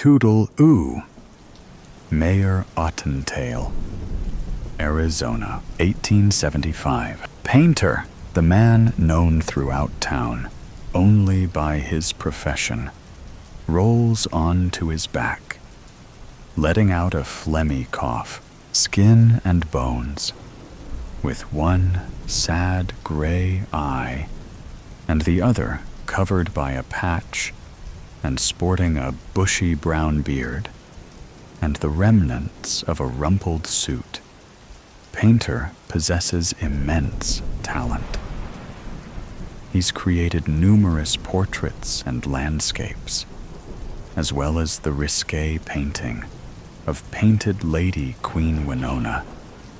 Toodle-oo. Mayor Ottentail, Arizona, 1875. Painter, the man known throughout town only by his profession, rolls on to his back, letting out a phlegmy cough, skin and bones, with one sad gray eye and the other covered by a patch and sporting a bushy brown beard and the remnants of a rumpled suit. Painter possesses immense talent. He's created numerous portraits and landscapes, as well as the risque painting of Painted Lady Queen Winona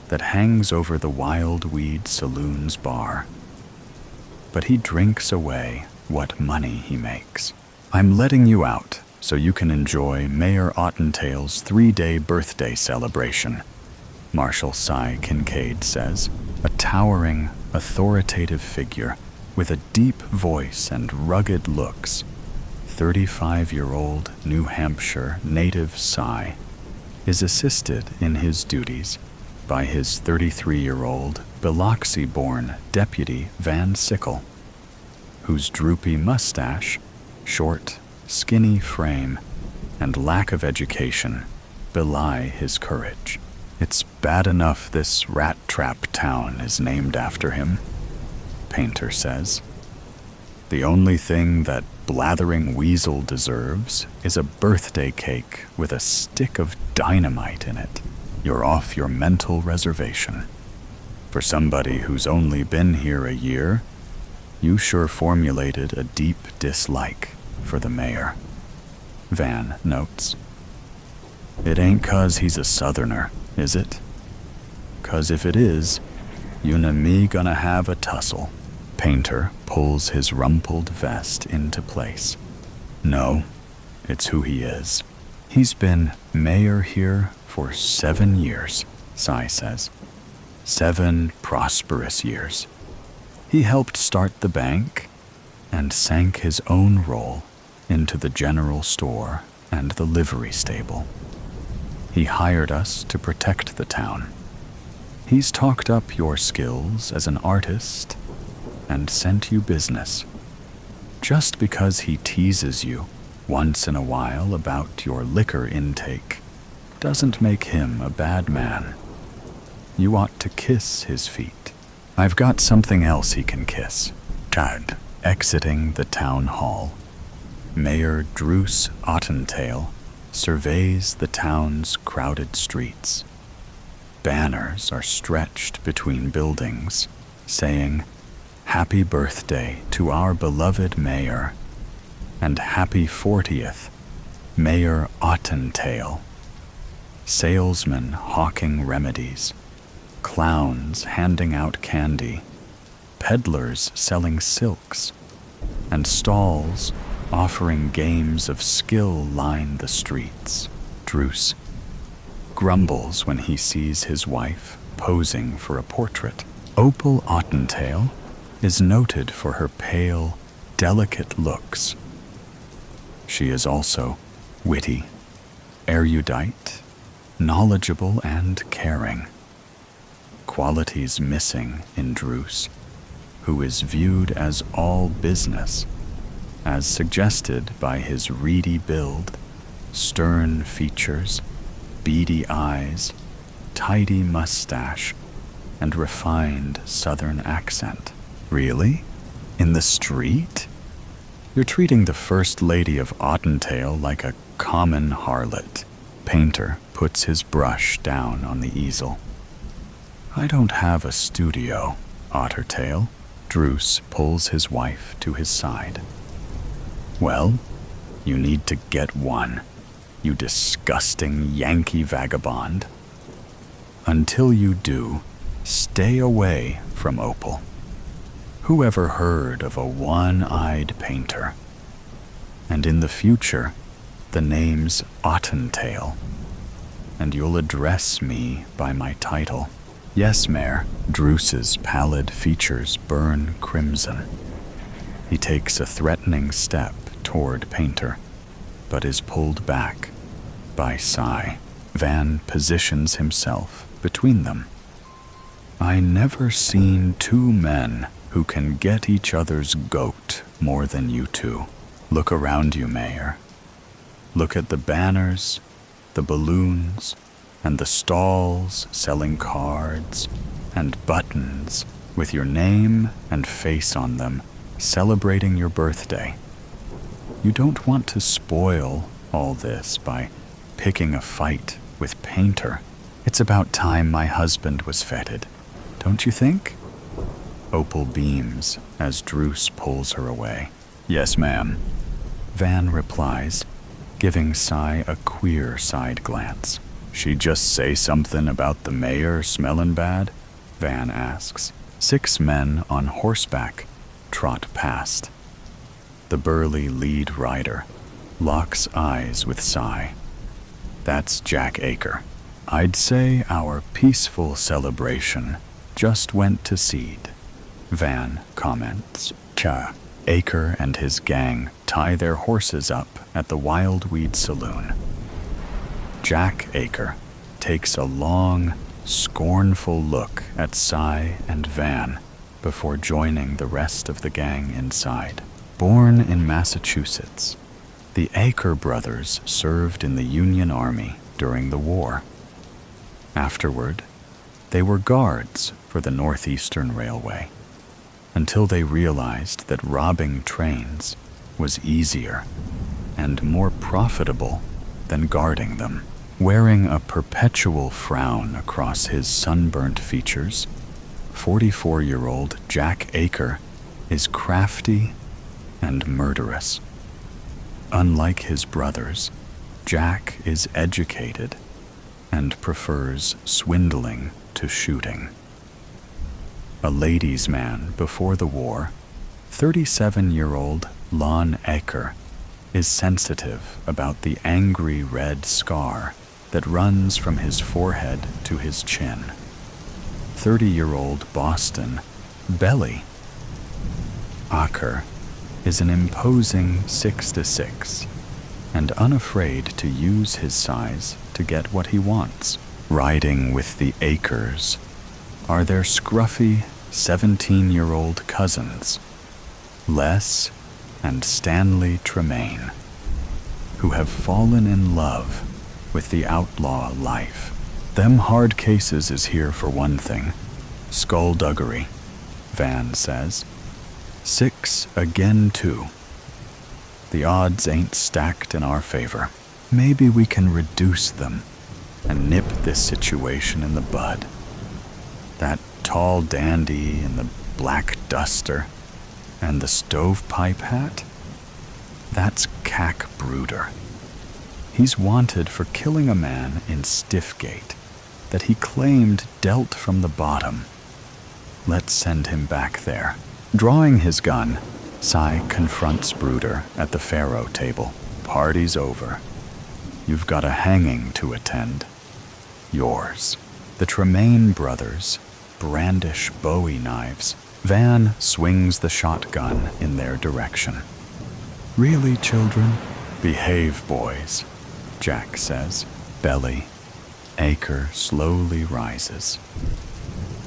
that hangs over the Wildweed Saloon's bar. But he drinks away what money he makes. I'm letting you out so you can enjoy Mayor Ottentail's 3-day birthday celebration, Marshal Cy Kincaid says, a towering, authoritative figure with a deep voice and rugged looks. 35-year-old New Hampshire native Cy is assisted in his duties by his 33-year-old Biloxi-born Deputy Van Sickle, whose droopy mustache, short, skinny frame, and lack of education belie his courage. It's bad enough this rat-trap town is named after him, Painter says. The only thing that blathering weasel deserves is a birthday cake with a stick of dynamite in it. You're off your mental reservation. For somebody who's only been here a year, you sure formulated a deep dislike for the mayor, Van notes. It ain't 'cause he's a southerner, is it? 'Cause if it is, you and me gonna have a tussle. Painter pulls his rumpled vest into place. No, it's who he is. He's been mayor here for 7 years, Cy says. 7 prosperous years. He helped start the bank and sank his own role into the general store and the livery stable. He hired us to protect the town. He's talked up your skills as an artist and sent you business. Just because he teases you once in a while about your liquor intake doesn't make him a bad man. You ought to kiss his feet. I've got something else he can kiss. Chad. Exiting the town hall, Mayor Druce Ottentail surveys the town's crowded streets. Banners are stretched between buildings, saying, "Happy birthday to our beloved mayor," and "Happy 40th, Mayor Ottentail." Salesmen hawking remedies, clowns handing out candy, peddlers selling silks, and stalls offering games of skill line the streets. Druce grumbles when he sees his wife posing for a portrait. Opal Ottentail is noted for her pale, delicate looks. She is also witty, erudite, knowledgeable, and caring. Qualities missing in Druce, who is viewed as all business, as suggested by his reedy build, stern features, beady eyes, tidy mustache, and refined southern accent. Really? In the street? You're treating the First Lady of Ottentail like a common harlot. Painter puts his brush down on the easel. I don't have a studio, Ottertail. Druce pulls his wife to his side. Well, you need to get one, you disgusting Yankee vagabond. Until you do, stay away from Opal. Who ever heard of a one-eyed painter? And in the future, the name's Ottentail, and you'll address me by my title. Yes, Mayor. Druce's pallid features burn crimson. He takes a threatening step toward Painter, but is pulled back by Cy. Van positions himself between them. I never seen two men who can get each other's goat more than you two. Look around you, Mayor. Look at the banners, the balloons, and the stalls selling cards and buttons with your name and face on them, celebrating your birthday. You don't want to spoil all this by picking a fight with Painter. It's about time my husband was feted, don't you think? Opal beams as Druce pulls her away. Yes, ma'am. Van replies, giving Cy a queer side glance. She just say something about the mayor smellin' bad? Van asks. 6 men on horseback trot past. The burly lead rider locks eyes with Cy. That's Jack Aker. I'd say our peaceful celebration just went to seed, Van comments. Cha. Aker and his gang tie their horses up at the Wildweed Saloon. Jack Aker takes a long, scornful look at Cy and Van before joining the rest of the gang inside. Born in Massachusetts, the Aker brothers served in the Union Army during the war. Afterward, they were guards for the Northeastern Railway, until they realized that robbing trains was easier and more profitable than guarding them. Wearing a perpetual frown across his sunburnt features, 44-year-old Jack Aker is crafty and murderous. Unlike his brothers, Jack is educated and prefers swindling to shooting. A ladies' man before the war, 37-year-old Lon Aker is sensitive about the angry red scar that runs from his forehead to his chin. 30-year-old Boston Belly Aker is an imposing 6'6" and unafraid to use his size to get what he wants. Riding with the Akers are their scruffy 17-year-old cousins, Les and Stanley Tremaine, who have fallen in love with the outlaw life. Them hard cases is here for one thing, skullduggery, Van says. 6 again 2. The odds ain't stacked in our favor. Maybe we can reduce them and nip this situation in the bud. That tall dandy in the black duster and the stovepipe hat, that's Cack Bruder. He's wanted for killing a man in Stiffgate that he claimed dealt from the bottom. Let's send him back there. Drawing his gun, Cy confronts Bruder at the faro table. Party's over. You've got a hanging to attend. Yours. The Tremaine brothers brandish Bowie knives. Van swings the shotgun in their direction. Really, children? Behave, boys, Jack says. Belly. Aker slowly rises.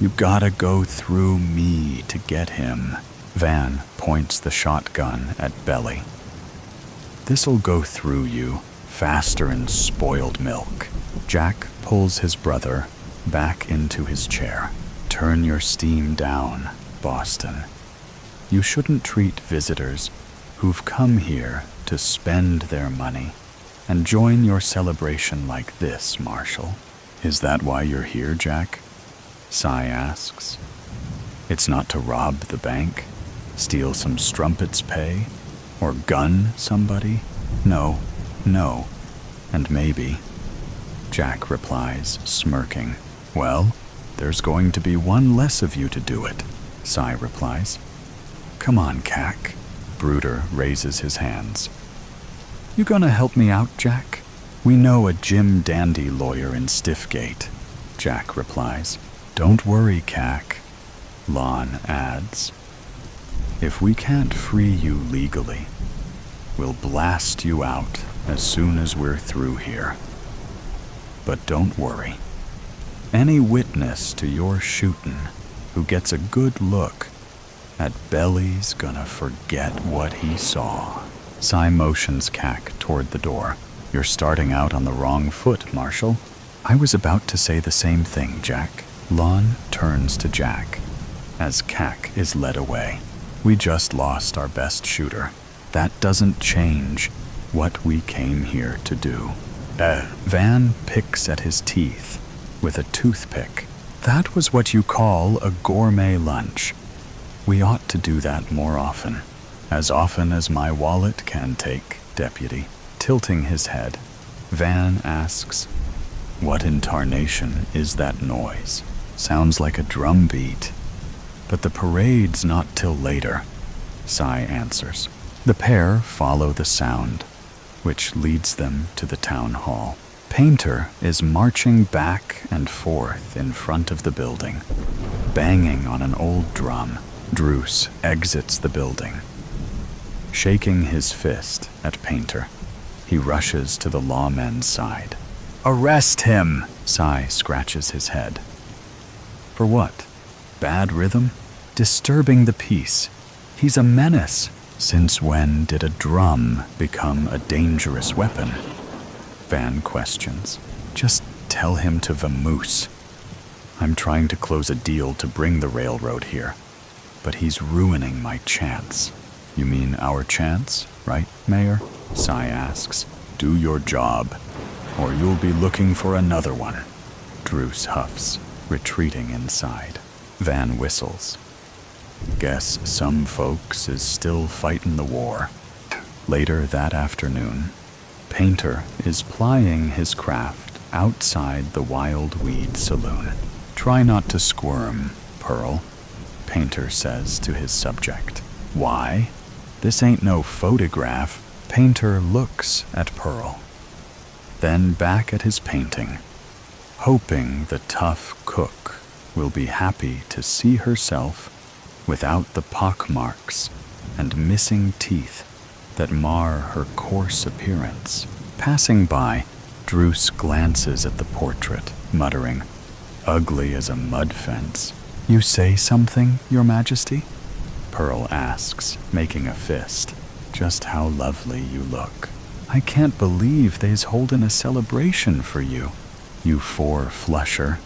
You gotta go through me to get him. Van points the shotgun at Belly. This'll go through you faster'n spoiled milk. Jack pulls his brother back into his chair. Turn your steam down, Boston. You shouldn't treat visitors who've come here to spend their money and join your celebration like this, Marshall. Is that why you're here, Jack? Cy asks. It's not to rob the bank, steal some strumpet's pay, or gun somebody? No, and maybe. Jack replies, smirking. Well, there's going to be one less of you to do it, Cy replies. Come on, Cack. Bruder raises his hands. You gonna help me out, Jack? We know a Jim Dandy lawyer in Stiffgate, Jack replies. Don't worry, Cack, Lon adds. If we can't free you legally, we'll blast you out as soon as we're through here. But don't worry. Any witness to your shootin' who gets a good look at Belly's gonna forget what he saw. Cy motions Cac toward the door. You're starting out on the wrong foot, Marshall. I was about to say the same thing, Jack. Lon turns to Jack as Cac is led away. We just lost our best shooter. That doesn't change what we came here to do. Van picks at his teeth with a toothpick. That was what you call a gourmet lunch. We ought to do that more often. As often as my wallet can take, Deputy. Tilting his head, Van asks, "What in tarnation is that noise? Sounds like a drum beat." "But the parade's not till later," Cy answers. The pair follow the sound, which leads them to the town hall. Painter is marching back and forth in front of the building, banging on an old drum. Druce exits the building, shaking his fist at Painter. He rushes to the lawmen's side. "Arrest him!" Cy scratches his head. For what? Bad rhythm? Disturbing the peace. He's a menace. Since when did a drum become a dangerous weapon? Van questions. Just tell him to vamoose. I'm trying to close a deal to bring the railroad here, but he's ruining my chance. You mean our chance, right, Mayor? Cy asks. Do your job, or you'll be looking for another one. Druce huffs, retreating inside. Van whistles. Guess some folks is still fightin' the war. Later that afternoon, Painter is plying his craft outside the Wild Weed Saloon. Try not to squirm, Pearl, Painter says to his subject. Why? This ain't no photograph. Painter looks at Pearl, then back at his painting, hoping the tough cook will be happy to see herself without the pockmarks and missing teeth that mar her coarse appearance. Passing by, Druce glances at the portrait, muttering, ugly as a mud fence. You say something, Your Majesty? Pearl asks, making a fist. Just how lovely you look. I can't believe they's holding a celebration for you. You four-flusher,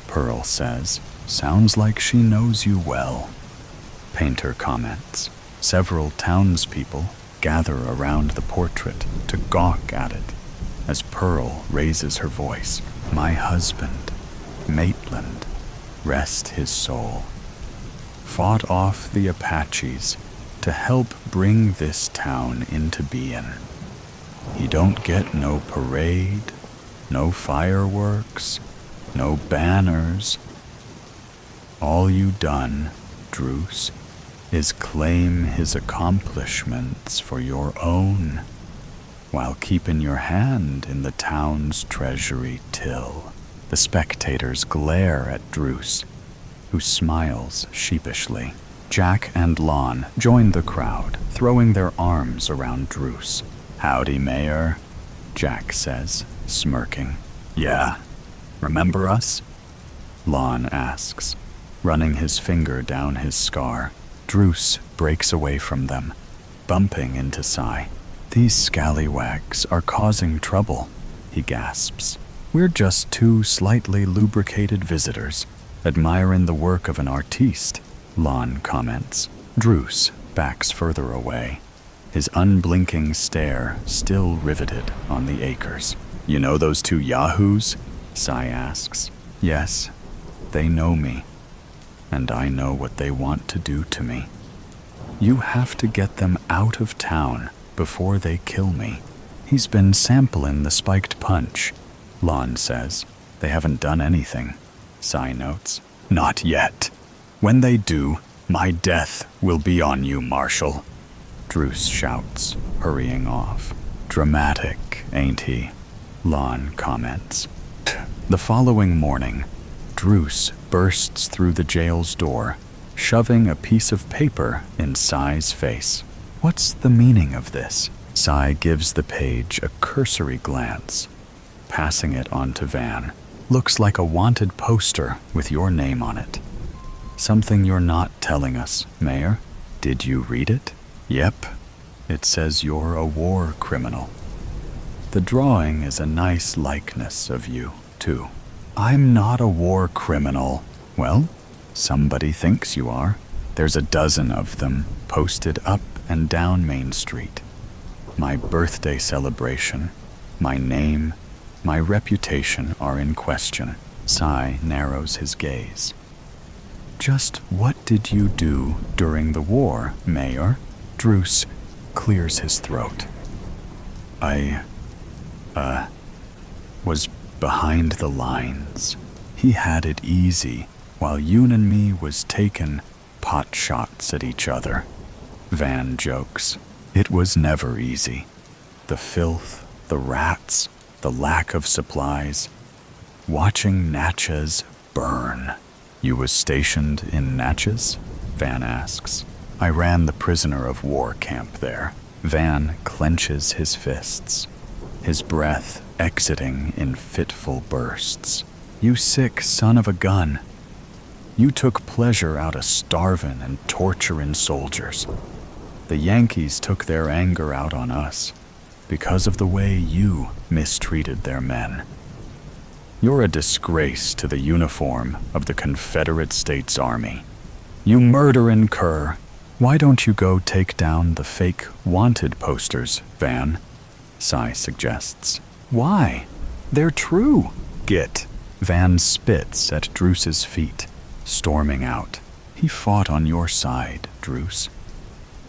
Pearl says. Sounds like she knows you well. Painter comments. Several townspeople gather around the portrait to gawk at it as Pearl raises her voice. My husband, Maitland, rest his soul, fought off the Apaches to help bring this town into being. He don't get no parade, no fireworks, no banners. All you done, Druce, is claim his accomplishments for your own, while keeping your hand in the town's treasury till. The spectators glare at Druce, who smiles sheepishly. Jack and Lon join the crowd, throwing their arms around Druce. Howdy, Mayor, Jack says, smirking. Yeah, remember us? Lon asks, running his finger down his scar. Druce breaks away from them, bumping into Cy. These scallywags are causing trouble, he gasps. We're just two slightly lubricated visitors, admiring the work of an artiste, Lon comments. Druce backs further away, his unblinking stare still riveted on the acres. You know those two yahoos? Cy asks. Yes, they know me, and I know what they want to do to me. You have to get them out of town before they kill me. He's been sampling the spiked punch, Lon says. They haven't done anything, Cy notes. Not yet. When they do, my death will be on you, Marshal, Druce shouts, hurrying off. Dramatic, ain't he? Lon comments. The following morning, Druce bursts through the jail's door, shoving a piece of paper in Cy's face. What's the meaning of this? Cy gives the page a cursory glance, passing it on to Van. Looks like a wanted poster with your name on it. Something you're not telling us, Mayor. Did you read it? Yep. It says you're a war criminal. The drawing is a nice likeness of you, too. I'm not a war criminal. Well, somebody thinks you are. There's a dozen of them posted up and down Main Street. My birthday celebration, my name, my reputation are in question. Cy narrows his gaze. Just what did you do during the war, Mayor? Druce clears his throat. I was behind the lines. He had it easy, while Yoon and me was taking pot shots at each other. Van jokes. It was never easy. The filth, the rats, the lack of supplies. Watching Natchez burn. You was stationed in Natchez? Van asks. I ran the prisoner of war camp there. Van clenches his fists, his breath exiting in fitful bursts. You sick son of a gun. You took pleasure out of starving and torturing soldiers. The Yankees took their anger out on us because of the way you mistreated their men. You're a disgrace to the uniform of the Confederate States Army. You murderin' cur. Why don't you go take down the fake wanted posters, Van? Cy suggests. Why? They're true. Git. Van spits at Druce's feet, storming out. He fought on your side, Druce.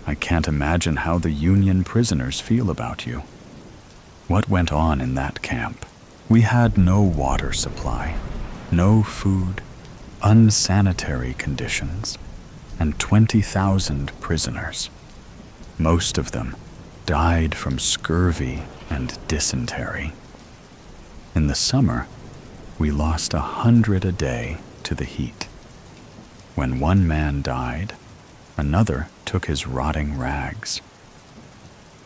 I can't imagine how the Union prisoners feel about you. What went on in that camp? We had no water supply, no food, unsanitary conditions, and 20,000 prisoners. Most of them died from scurvy and dysentery. In the summer, we lost 100 a day to the heat. When one man died, another took his rotting rags.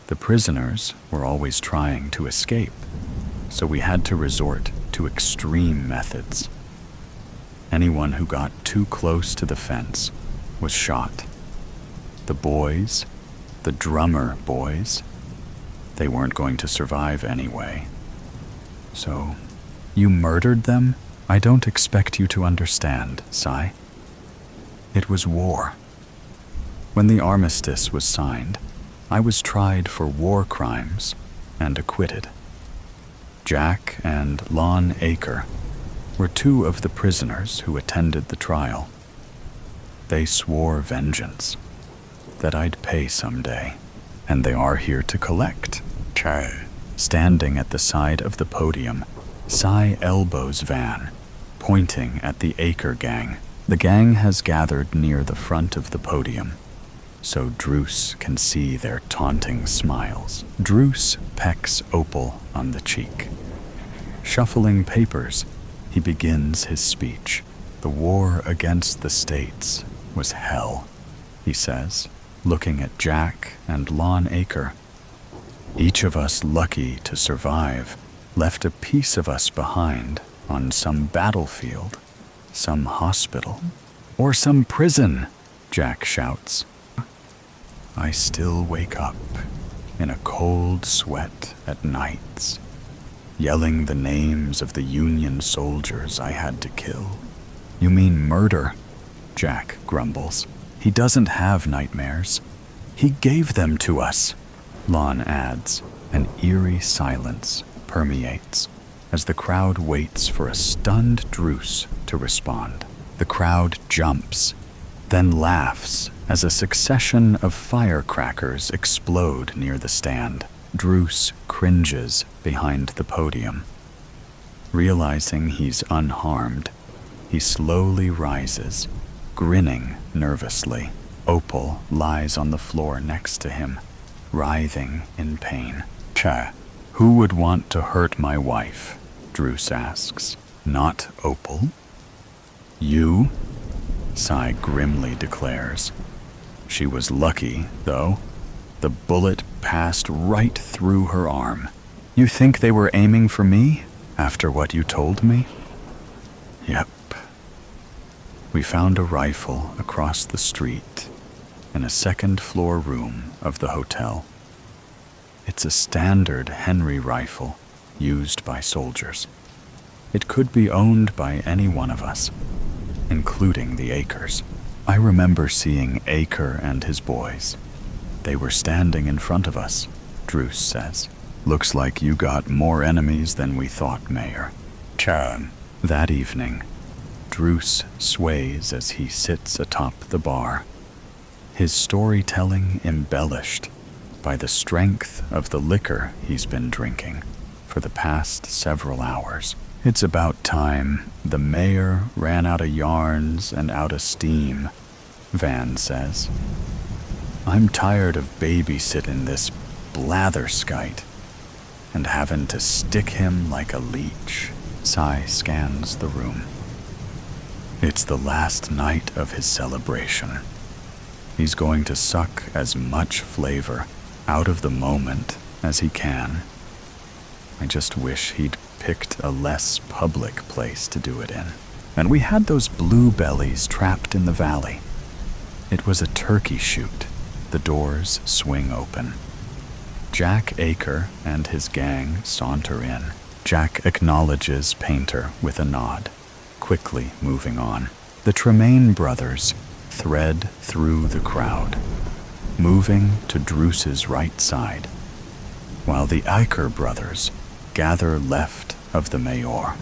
The prisoners were always trying to escape, so we had to resort to extreme methods. Anyone who got too close to the fence was shot. The boys, the drummer boys, they weren't going to survive anyway. So, you murdered them? I don't expect you to understand, Cy. It was war. When the armistice was signed, I was tried for war crimes and acquitted. Jack and Lon Aker were two of the prisoners who attended the trial. They swore vengeance, that I'd pay someday, and they are here to collect. Standing at the side of the podium, Cy elbows Van, pointing at the Aker gang. The gang has gathered near the front of the podium, so Druce can see their taunting smiles. Druce pecks Opal on the cheek. Shuffling papers, he begins his speech. The war against the states was hell, he says, looking at Jack and Lon Aker. Each of us lucky to survive left a piece of us behind on some battlefield, some hospital, or some prison, Jack shouts. I still wake up in a cold sweat at nights, yelling the names of the Union soldiers I had to kill. You mean murder? Jack grumbles. He doesn't have nightmares. He gave them to us, Lon adds. An eerie silence permeates as the crowd waits for a stunned Druce to respond. The crowd jumps, then laughs as a succession of firecrackers explode near the stand. Druce cringes behind the podium. Realizing he's unharmed, he slowly rises, grinning nervously. Opal lies on the floor next to him, writhing in pain. Who would want to hurt my wife? Druce asks. Not Opal. You? Cy grimly declares. She was lucky, though. The bullet passed right through her arm. You think they were aiming for me? After what you told me? Yep. We found a rifle across the street in a second-floor room of the hotel. It's a standard Henry rifle used by soldiers. It could be owned by any one of us, including the Akers. I remember seeing Aker and his boys. They were standing in front of us, Druce says. Looks like you got more enemies than we thought, Mayor. Chan. That evening, Druce sways as he sits atop the bar, his storytelling embellished by the strength of the liquor he's been drinking for the past several hours. It's about time the mayor ran out of yarns and out of steam, Van says. I'm tired of babysitting this blatherskite and having to stick him like a leech. Cy scans the room. It's the last night of his celebration. He's going to suck as much flavor out of the moment as he can. I just wish he'd picked a less public place to do it in. And we had those blue bellies trapped in the valley. It was a turkey shoot. The doors swing open. Jack Aker and his gang saunter in. Jack acknowledges Painter with a nod, quickly moving on. The Tremaine brothers thread through the crowd, moving to Druce's right side, while the Aker brothers gather left of the mayor.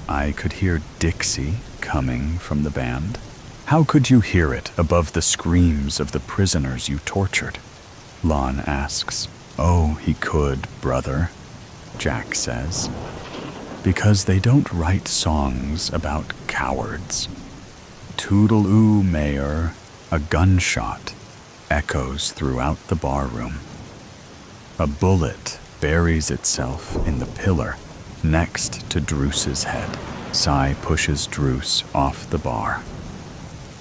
I could hear Dixie coming from the band. How could you hear it above the screams of the prisoners you tortured? Lon asks. Oh, he could, brother, Jack says. Because they don't write songs about cowards. Toodle-oo, Mayor, a gunshot echoes throughout the barroom. A bullet buries itself in the pillar next to Druce's head. Cy pushes Druce off the bar.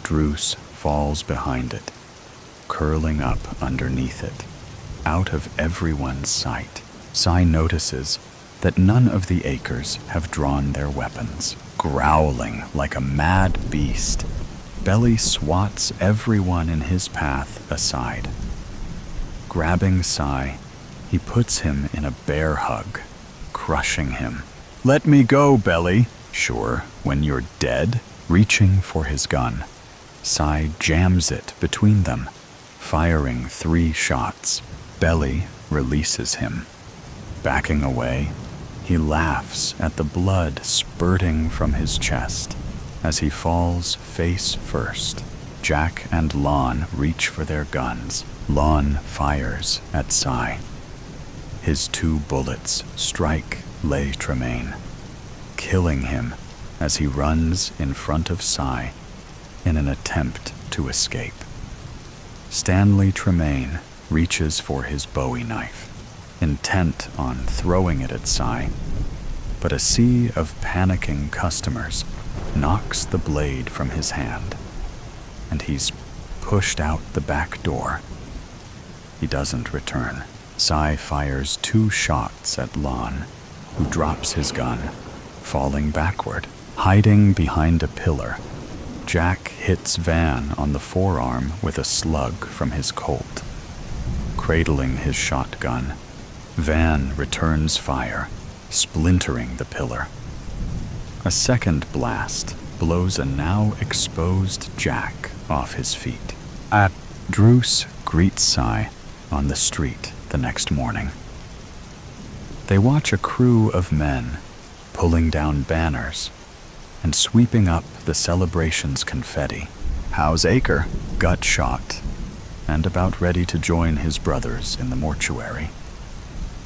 Druce falls behind it, curling up underneath it, out of everyone's sight. Cy notices that none of the Akers have drawn their weapons. Growling like a mad beast, Belly swats everyone in his path aside. Grabbing Cy, he puts him in a bear hug, crushing him. Let me go, Belly. Sure, when you're dead. Reaching for his gun, Cy jams it between them, firing 3 shots. Belly releases him. Backing away, he laughs at the blood spurting from his chest as he falls face first. Jack and Lon reach for their guns. Lon fires at Cy. His 2 bullets strike Le Tremaine, killing him as he runs in front of Cy in an attempt to escape. Stanley Tremaine reaches for his Bowie knife, intent on throwing it at Cy, but a sea of panicking customers knocks the blade from his hand, and he's pushed out the back door. He doesn't return. Cy fires 2 shots at Lon, who drops his gun, falling backward. Hiding behind a pillar, Jack hits Van on the forearm with a slug from his Colt. Cradling his shotgun, Van returns fire, splintering the pillar. A second blast blows a now exposed Jack off his feet. Druce greets Cy on the street the next morning. They watch a crew of men pulling down banners and sweeping up the celebration's confetti. How's Aker? Gut shot, and about ready to join his brothers in the mortuary.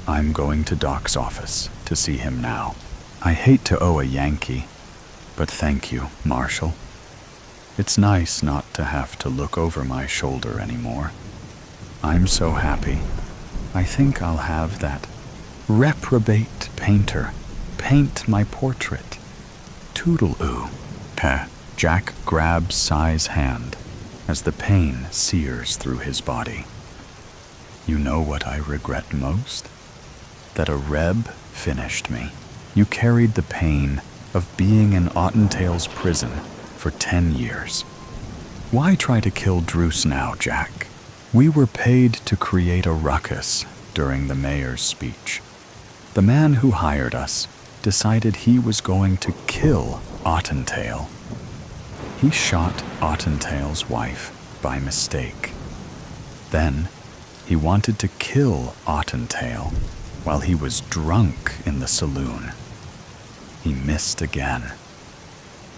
I'm going to Doc's office to see him now. I hate to owe a Yankee, but thank you, Marshal. It's nice not to have to look over my shoulder anymore. I'm so happy. I think I'll have that reprobate painter paint my portrait. Toodle-oo. Jack grabs Cy's hand as the pain sears through his body. You know what I regret most? That a Reb finished me. You carried the pain of being in Ottentail's prison for 10 years. Why try to kill Druce now, Jack? We were paid to create a ruckus during the mayor's speech. The man who hired us decided he was going to kill Ottentail. He shot Ottentail's wife by mistake. Then he wanted to kill Ottentail while he was drunk in the saloon. He missed again.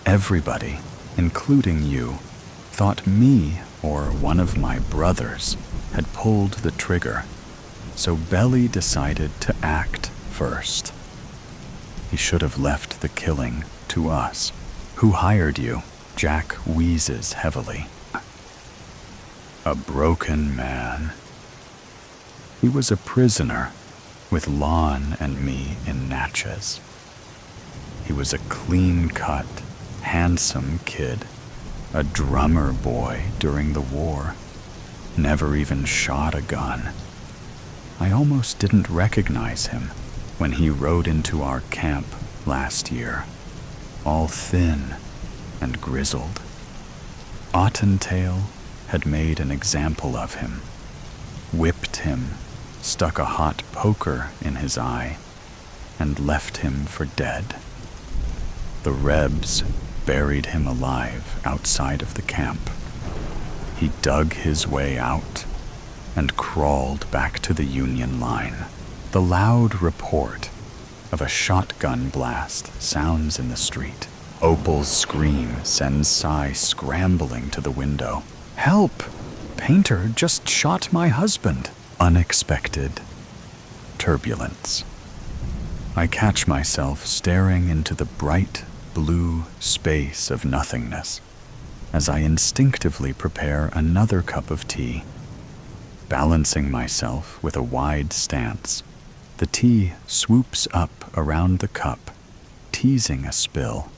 Everybody, including you, thought me or one of my brothers had pulled the trigger, so Belly decided to act first. He should have left the killing to us. Who hired you? Jack wheezes heavily. A broken man. He was a prisoner with Lon and me in Natchez. He was a clean-cut, handsome kid, a drummer boy during the war, never even shot a gun. I almost didn't recognize him when he rode into our camp last year, all thin and grizzled. Ottentail had made an example of him, whipped him, stuck a hot poker in his eye, and left him for dead. The Rebs buried him alive outside of the camp. He dug his way out and crawled back to the Union line. The loud report of a shotgun blast sounds in the street. Opal's scream sends Cy scrambling to the window. Help! Painter just shot my husband. Unexpected turbulence. I catch myself staring into the bright blue space of nothingness as I instinctively prepare another cup of tea. Balancing myself with a wide stance, the tea swoops up around the cup, teasing a spill,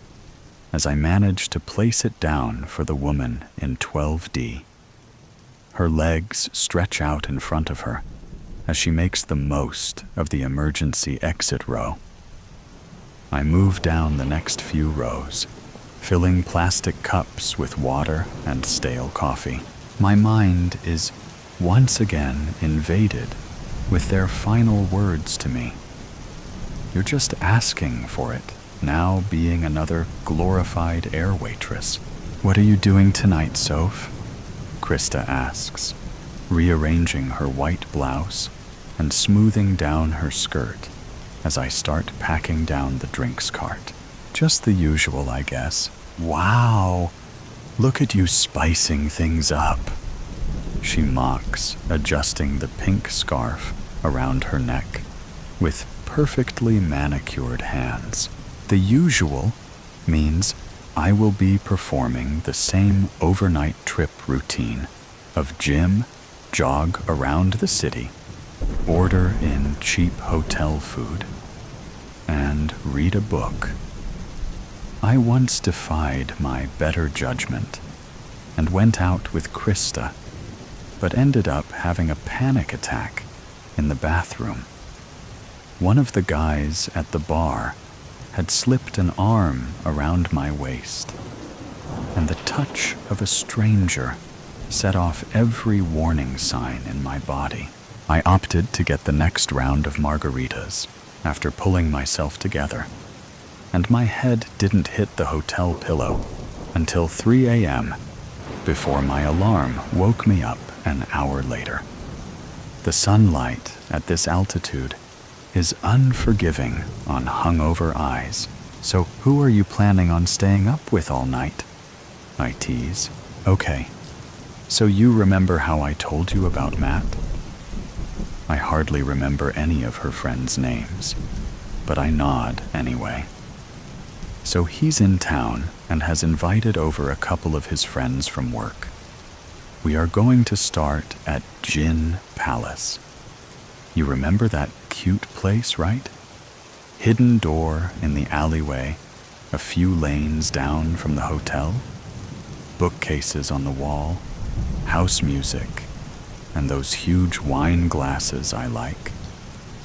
as I manage to place it down for the woman in 12D. Her legs stretch out in front of her as she makes the most of the emergency exit row. I move down the next few rows, filling plastic cups with water and stale coffee. My mind is once again invaded with their final words to me. You're just asking for it, now being another glorified air waitress. What are you doing tonight, Soph? Krista asks, rearranging her white blouse and smoothing down her skirt as I start packing down the drinks cart. Just the usual, I guess. Wow, look at you spicing things up, she mocks, adjusting the pink scarf around her neck with perfectly manicured hands. The usual means I will be performing the same overnight trip routine of gym, jog around the city, order in cheap hotel food, and read a book. I once defied my better judgment and went out with Krista, but ended up having a panic attack in the bathroom. One of the guys at the bar had slipped an arm around my waist, and the touch of a stranger set off every warning sign in my body. I opted to get the next round of margaritas after pulling myself together, and my head didn't hit the hotel pillow until 3 a.m. before my alarm woke me up an hour later. The sunlight at this altitude is unforgiving on hungover eyes. So who are you planning on staying up with all night? I tease. Okay, so you remember how I told you about Matt? I hardly remember any of her friends' names, but I nod anyway. So he's in town and has invited over a couple of his friends from work. We are going to start at Gin Palace. You remember that cute place, right? Hidden door in the alleyway, a few lanes down from the hotel, bookcases on the wall, house music, and those huge wine glasses I like.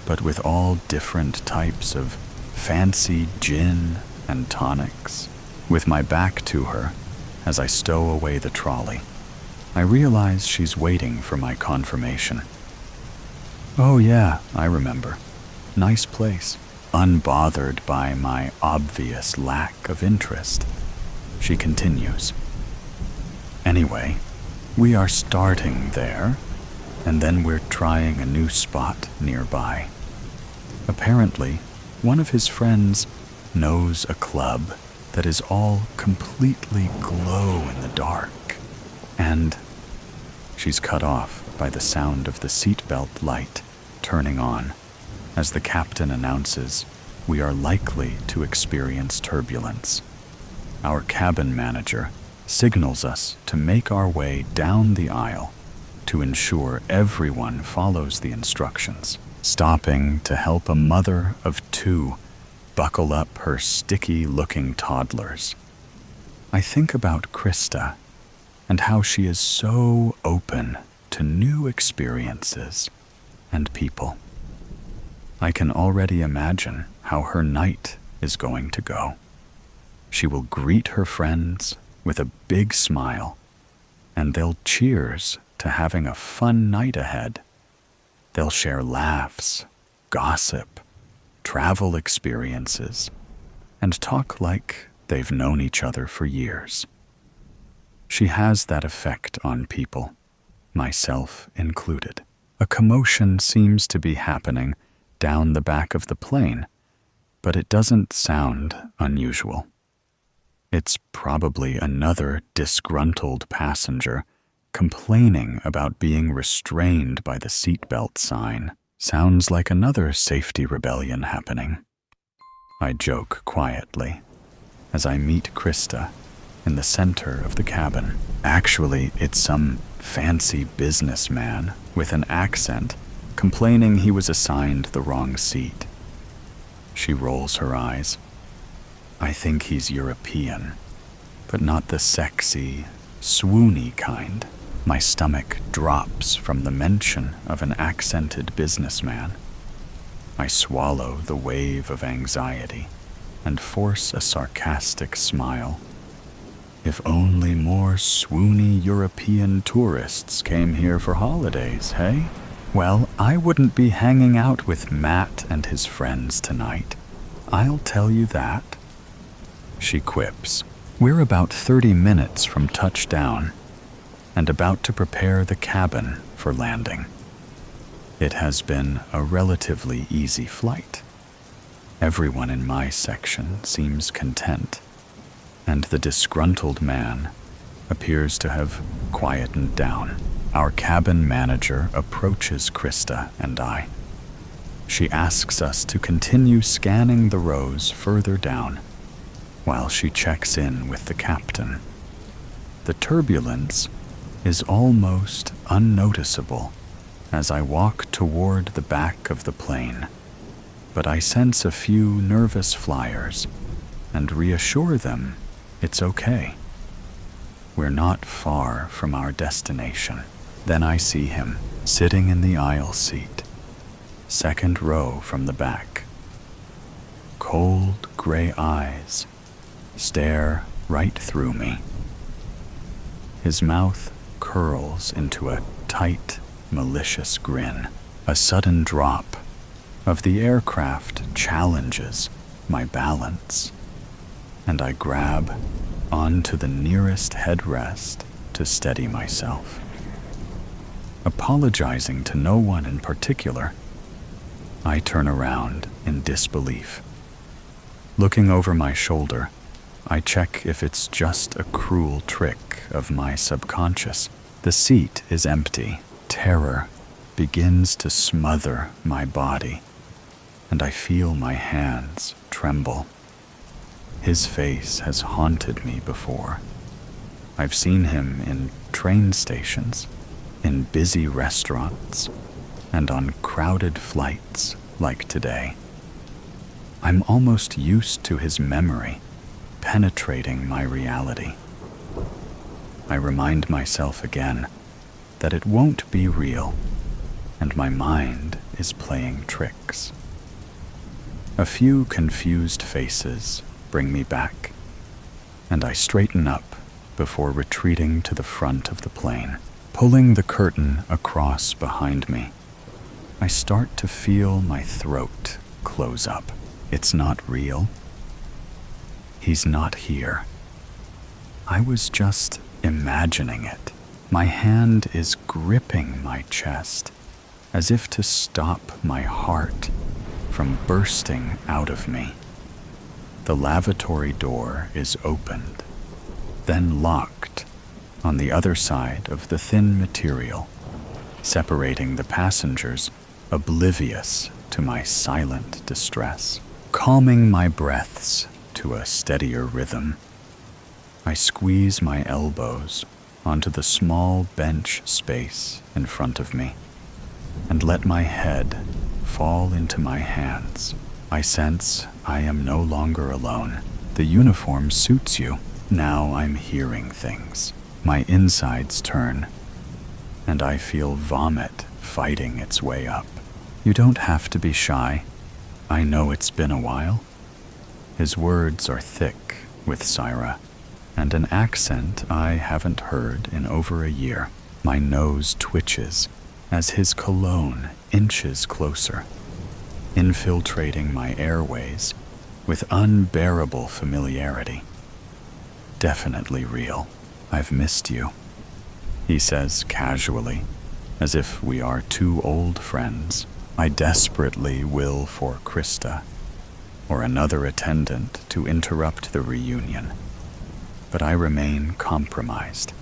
but with all different types of fancy gin and tonics. With my back to her, as I stow away the trolley, I realize she's waiting for my confirmation. Oh yeah, I remember. Nice place. Unbothered by my obvious lack of interest, she continues. Anyway, we are starting there, and then we're trying a new spot nearby. Apparently, one of his friends knows a club that is all completely glow in the dark, and she's cut off by the sound of the seatbelt light turning on as the captain announces we are likely to experience turbulence. Our cabin manager signals us to make our way down the aisle to ensure everyone follows the instructions, stopping to help a mother of two buckle up her sticky-looking toddlers. I think about Krista and how she is so open to new experiences and people. I can already imagine how her night is going to go. She will greet her friends with a big smile, and they'll cheers to having a fun night ahead. They'll share laughs, gossip, travel experiences, and talk like they've known each other for years. She has that effect on people, myself included. A commotion seems to be happening down the back of the plane, but it doesn't sound unusual. It's probably another disgruntled passenger complaining about being restrained by the seatbelt sign. Sounds like another safety rebellion happening. I joke quietly as I meet Krista in the center of the cabin. Actually, it's some fancy businessman with an accent complaining he was assigned the wrong seat. She rolls her eyes. I think he's European, but not the sexy, swoony kind. My stomach drops from the mention of an accented businessman. I swallow the wave of anxiety and force a sarcastic smile. If only more swoony European tourists came here for holidays, hey? Well, I wouldn't be hanging out with Matt and his friends tonight. I'll tell you that. She quips. We're about 30 minutes from touchdown and about to prepare the cabin for landing. It has been a relatively easy flight. Everyone in my section seems content, and the disgruntled man appears to have quietened down. Our cabin manager approaches Krista and I. She asks us to continue scanning the rows further down while she checks in with the captain. The turbulence is almost unnoticeable as I walk toward the back of the plane, but I sense a few nervous flyers and reassure them it's okay. We're not far from our destination. Then I see him sitting in the aisle seat, second row from the back. Cold gray eyes stare right through me. His mouth curls into a tight, malicious grin. A sudden drop of the aircraft challenges my balance, and I grab onto the nearest headrest to steady myself. Apologizing to no one in particular, I turn around in disbelief. Looking over my shoulder, I check if it's just a cruel trick of my subconscious. The seat is empty. Terror begins to smother my body, and I feel my hands tremble. His face has haunted me before. I've seen him in train stations, in busy restaurants, and on crowded flights like today. I'm almost used to his memory penetrating my reality. I remind myself again that it won't be real, and my mind is playing tricks. A few confused faces bring me back, and I straighten up before retreating to the front of the plane, pulling the curtain across behind me. I start to feel my throat close up. It's not real. He's not here. I was just imagining it. My hand is gripping my chest, as if to stop my heart from bursting out of me. The lavatory door is opened, then locked on the other side of the thin material, separating the passengers, oblivious to my silent distress. Calming my breaths to a steadier rhythm, I squeeze my elbows onto the small bench space in front of me and let my head fall into my hands. I sense I am no longer alone. The uniform suits you. Now I'm hearing things. My insides turn, and I feel vomit fighting its way up. You don't have to be shy. I know it's been a while. His words are thick with Syra, and an accent I haven't heard in over a year. My nose twitches as his cologne inches closer, infiltrating my airways with unbearable familiarity. Definitely real. I've missed you, he says casually, as if we are two old friends. I desperately will for Krista or another attendant to interrupt the reunion, but I remain compromised.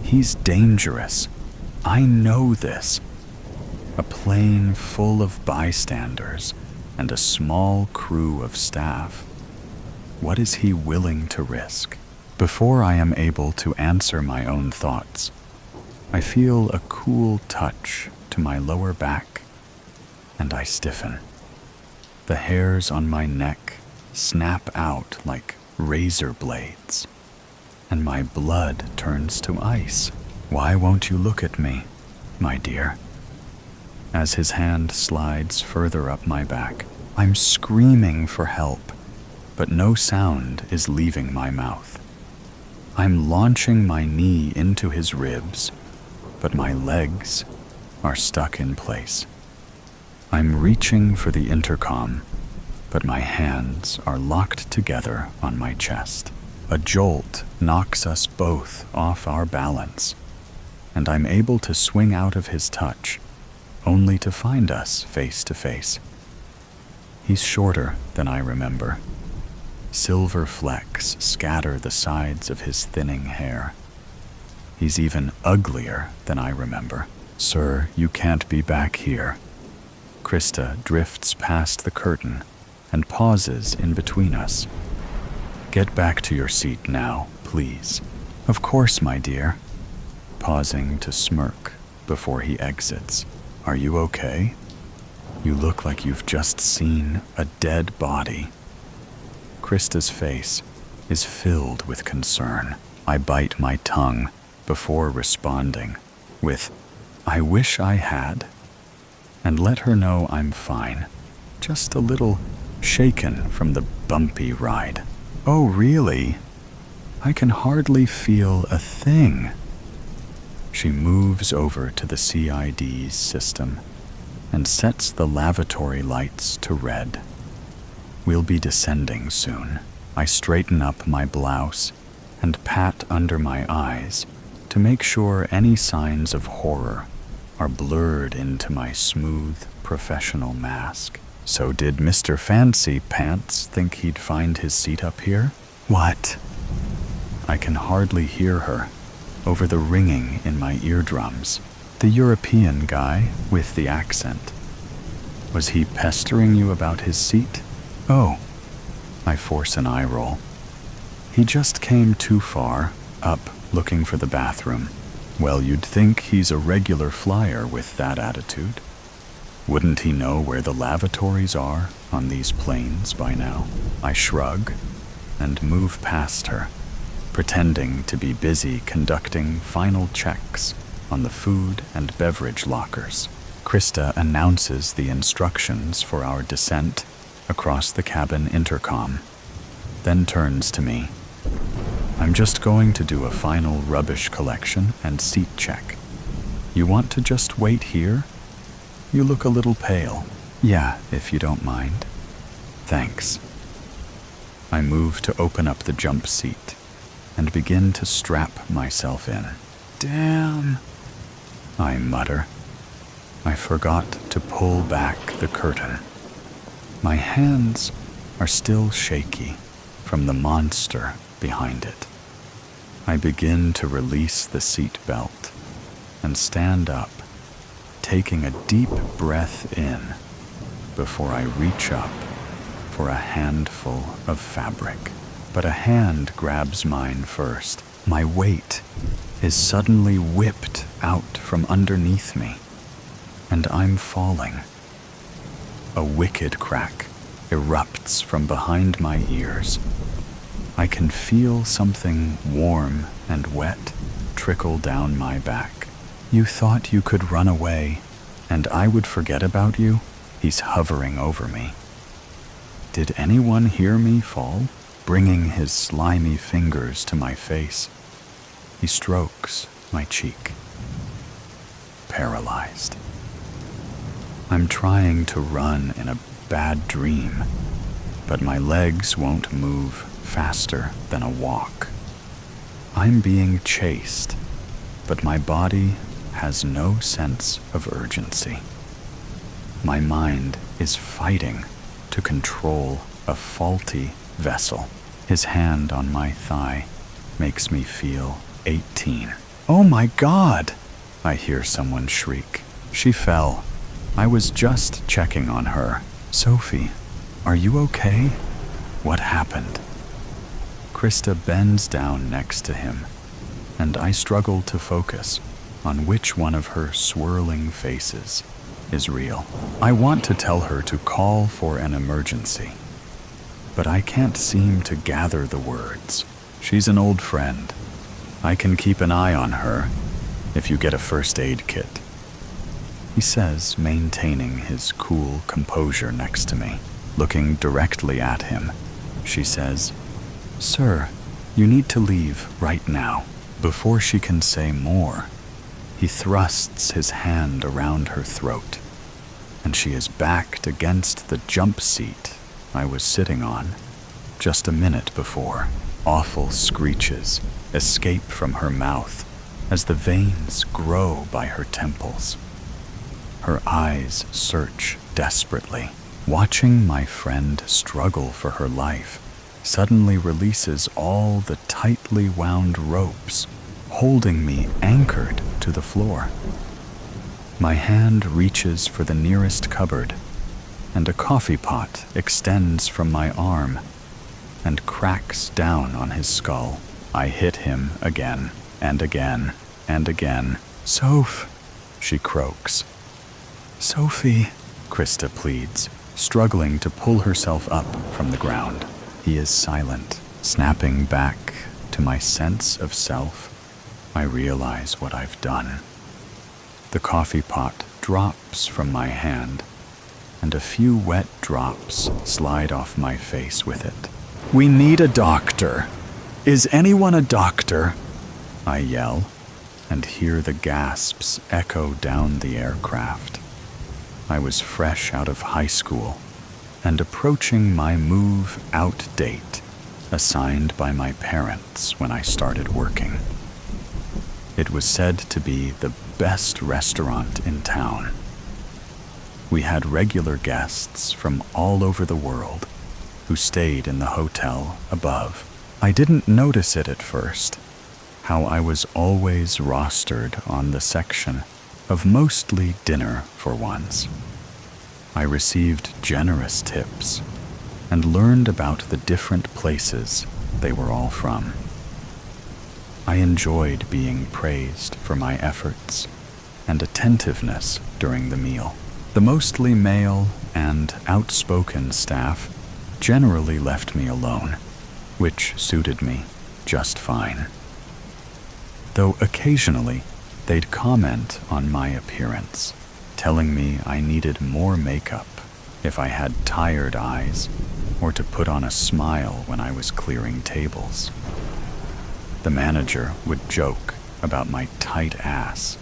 He's dangerous. I know this. A plane full of bystanders and a small crew of staff. What is he willing to risk? Before I am able to answer my own thoughts, I feel a cool touch to my lower back, and I stiffen. The hairs on my neck snap out like razor blades, and my blood turns to ice. Why won't you look at me, my dear? As his hand slides further up my back, I'm screaming for help, but no sound is leaving my mouth. I'm launching my knee into his ribs, but my legs are stuck in place. I'm reaching for the intercom, but my hands are locked together on my chest. A jolt knocks us both off our balance, and I'm able to swing out of his touch, only to find us face to face. He's shorter than I remember. Silver flecks scatter the sides of his thinning hair. He's even uglier than I remember. Sir, you can't be back here. Krista drifts past the curtain and pauses in between us. Get back to your seat now, please. Of course, my dear. Pausing to smirk before he exits. Are you okay? You look like you've just seen a dead body. Krista's face is filled with concern. I bite my tongue before responding with, I wish I had, and let her know I'm fine, just a little shaken from the bumpy ride. Oh, really? I can hardly feel a thing. She moves over to the CID's system and sets the lavatory lights to red. We'll be descending soon. I straighten up my blouse and pat under my eyes to make sure any signs of horror are blurred into my smooth, professional mask. So did Mr. Fancy Pants think he'd find his seat up here? What? I can hardly hear her over the ringing in my eardrums. The European guy with the accent. Was he pestering you about his seat? Oh, I force an eye roll. He just came too far up looking for the bathroom. Well, you'd think he's a regular flyer with that attitude. Wouldn't he know where the lavatories are on these planes by now? I shrug and move past her, pretending to be busy conducting final checks on the food and beverage lockers. Krista announces the instructions for our descent across the cabin intercom, then turns to me. I'm just going to do a final rubbish collection and seat check. You want to just wait here? You look a little pale. Yeah, if you don't mind. Thanks. I move to open up the jump seat and begin to strap myself in. Damn, I mutter. I forgot to pull back the curtain. My hands are still shaky from the monster behind it. I begin to release the seat belt and stand up, taking a deep breath in before I reach up for a handful of fabric. But a hand grabs mine first. My weight is suddenly whipped out from underneath me, and I'm falling. A wicked crack erupts from behind my ears. I can feel something warm and wet trickle down my back. You thought you could run away, and I would forget about you? He's hovering over me. Did anyone hear me fall? Bringing his slimy fingers to my face, he strokes my cheek. Paralyzed. I'm trying to run in a bad dream, but my legs won't move faster than a walk. I'm being chased, but my body has no sense of urgency. My mind is fighting to control a faulty vessel. His hand on my thigh makes me feel 18. Oh my God! I hear someone shriek. She fell. I was just checking on her. Sophie, are you okay? What happened? Krista bends down next to him, and I struggle to focus on which one of her swirling faces is real. I want to tell her to call for an emergency, but I can't seem to gather the words. She's an old friend. I can keep an eye on her if you get a first aid kit, he says, maintaining his cool composure next to me. Looking directly at him, she says, Sir, you need to leave right now. Before she can say more, he thrusts his hand around her throat, and she is backed against the jump seat I was sitting on just a minute before. Awful screeches escape from her mouth as the veins grow by her temples. Her eyes search desperately. Watching my friend struggle for her life suddenly releases all the tightly wound ropes, holding me anchored to the floor. My hand reaches for the nearest cupboard, and a coffee pot extends from my arm and cracks down on his skull. I hit him again and again and again. Soph, she croaks. Sophie, Krista pleads, struggling to pull herself up from the ground. He is silent, snapping back to my sense of self. I realize what I've done. The coffee pot drops from my hand, and a few wet drops slide off my face with it. We need a doctor. Is anyone a doctor? I yell, and hear the gasps echo down the aircraft. I was fresh out of high school and approaching my move-out date assigned by my parents when I started working. It was said to be the best restaurant in town. We had regular guests from all over the world who stayed in the hotel above. I didn't notice it at first, how I was always rostered on the section of mostly dinner for ones. I received generous tips and learned about the different places they were all from. I enjoyed being praised for my efforts and attentiveness during the meal. The mostly male and outspoken staff generally left me alone, which suited me just fine. Though occasionally they'd comment on my appearance, telling me I needed more makeup if I had tired eyes or to put on a smile when I was clearing tables. The manager would joke about my tight ass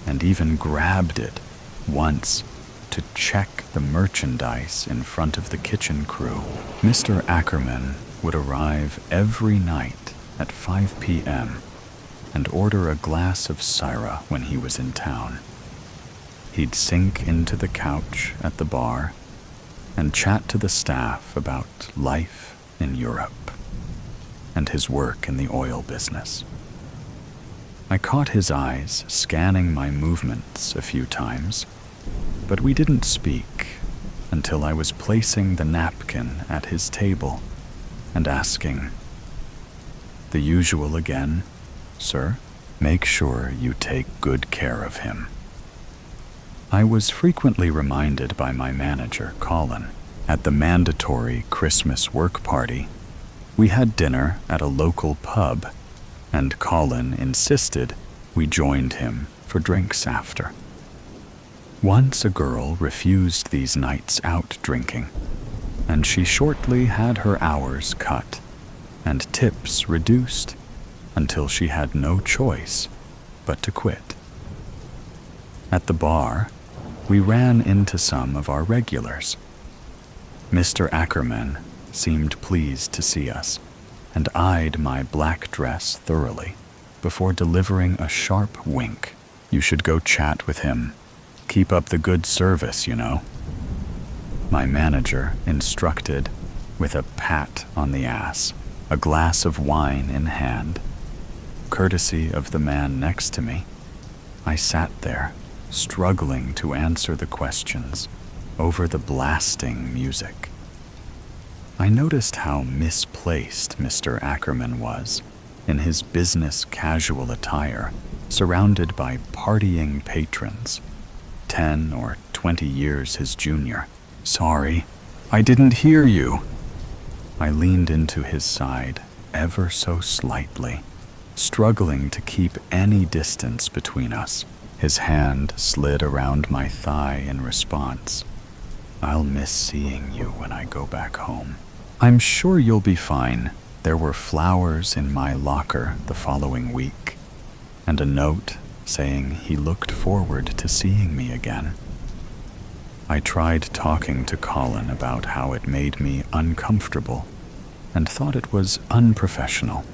and even grabbed it once to check the merchandise in front of the kitchen crew. Mr. Ackerman would arrive every night at 5 p.m. and order a glass of Syrah when he was in town. He'd sink into the couch at the bar and chat to the staff about life in Europe and his work in the oil business. I caught his eyes scanning my movements a few times, but we didn't speak until I was placing the napkin at his table and asking, "The usual again, sir? Make sure you take good care of him." I was frequently reminded by my manager, Colin. At the mandatory Christmas work party, we had dinner at a local pub, and Colin insisted we joined him for drinks after. Once a girl refused these nights out drinking, and she shortly had her hours cut and tips reduced until she had no choice but to quit. At the bar, we ran into some of our regulars. Mr. Ackerman seemed pleased to see us and eyed my black dress thoroughly before delivering a sharp wink. "You should go chat with him. Keep up the good service, you know," my manager instructed with a pat on the ass, a glass of wine in hand. Courtesy of the man next to me, I sat there, struggling to answer the questions over the blasting music. I noticed how misplaced Mr. Ackerman was in his business casual attire, surrounded by partying patrons, 10 or 20 years his junior. "Sorry, I didn't hear you." I leaned into his side ever so slightly, struggling to keep any distance between us. His hand slid around my thigh in response. "I'll miss seeing you when I go back home." "I'm sure you'll be fine." There were flowers in my locker the following week, and a note saying he looked forward to seeing me again. I tried talking to Colin about how it made me uncomfortable and thought it was unprofessional.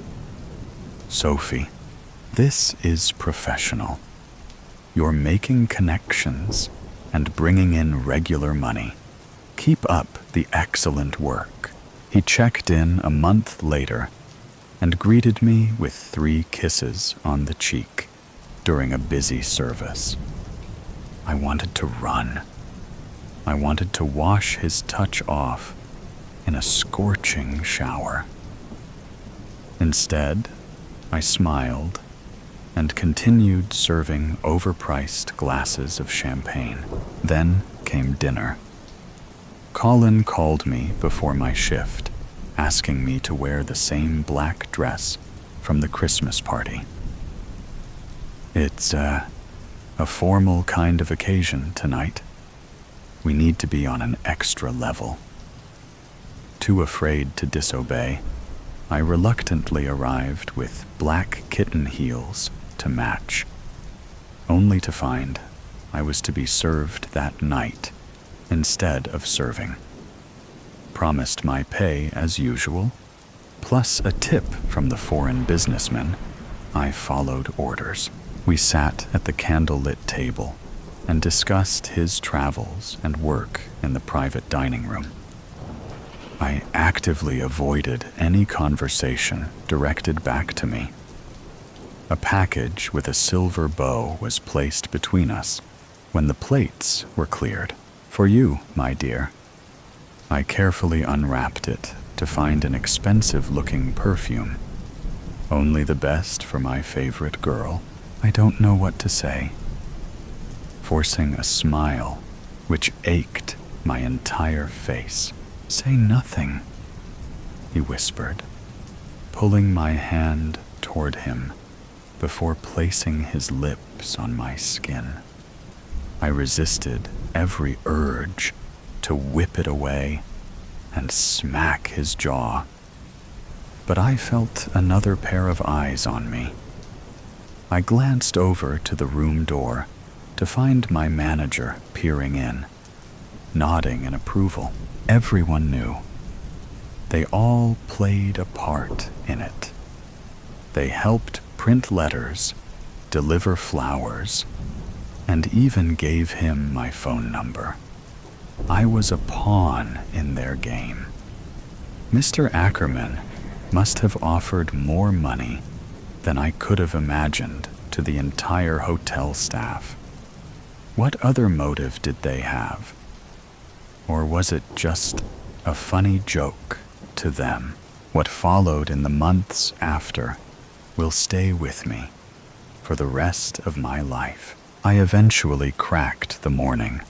"Sophie, this is professional. You're making connections and bringing in regular money. Keep up the excellent work." He checked in a month later and greeted me with 3 kisses on the cheek during a busy service. I wanted to run. I wanted to wash his touch off in a scorching shower. Instead, I smiled and continued serving overpriced glasses of champagne. Then came dinner. Colin called me before my shift, asking me to wear the same black dress from the Christmas party. "It's a formal kind of occasion tonight. We need to be on an extra level." Too afraid to disobey, I reluctantly arrived with black kitten heels to match, only to find I was to be served that night instead of serving. Promised my pay as usual, plus a tip from the foreign businessman, I followed orders. We sat at the candlelit table and discussed his travels and work in the private dining room. I actively avoided any conversation directed back to me. A package with a silver bow was placed between us when the plates were cleared. "For you, my dear." I carefully unwrapped it to find an expensive-looking perfume. Only the best for my favorite girl. I don't know what to say. Forcing a smile, which ached my entire face. "Say nothing," he whispered, pulling my hand toward him before placing his lips on my skin. I resisted every urge to whip it away and smack his jaw. But I felt another pair of eyes on me. I glanced over to the room door to find my manager peering in, nodding in approval. Everyone knew. They all played a part in it. They helped print letters, deliver flowers, and even gave him my phone number. I was a pawn in their game. Mr. Ackerman must have offered more money than I could have imagined to the entire hotel staff. What other motive did they have? Or was it just a funny joke to them? What followed in the months after will stay with me for the rest of my life. I eventually cracked the morning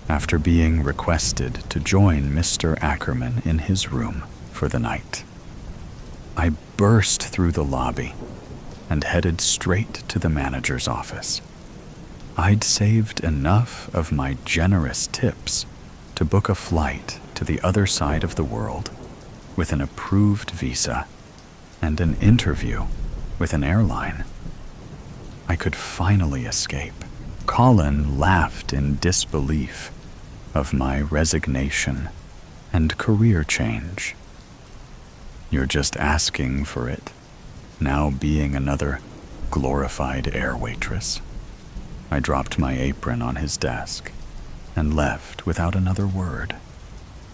after being requested to join Mr. Ackerman in his room for the night. I burst through the lobby and headed straight to the manager's office. I'd saved enough of my generous tips to book a flight to the other side of the world with an approved visa and an interview with an airline. I could finally escape. Colin laughed in disbelief of my resignation and career change. You're just asking for it, now being another glorified air waitress. I dropped my apron on his desk and left without another word,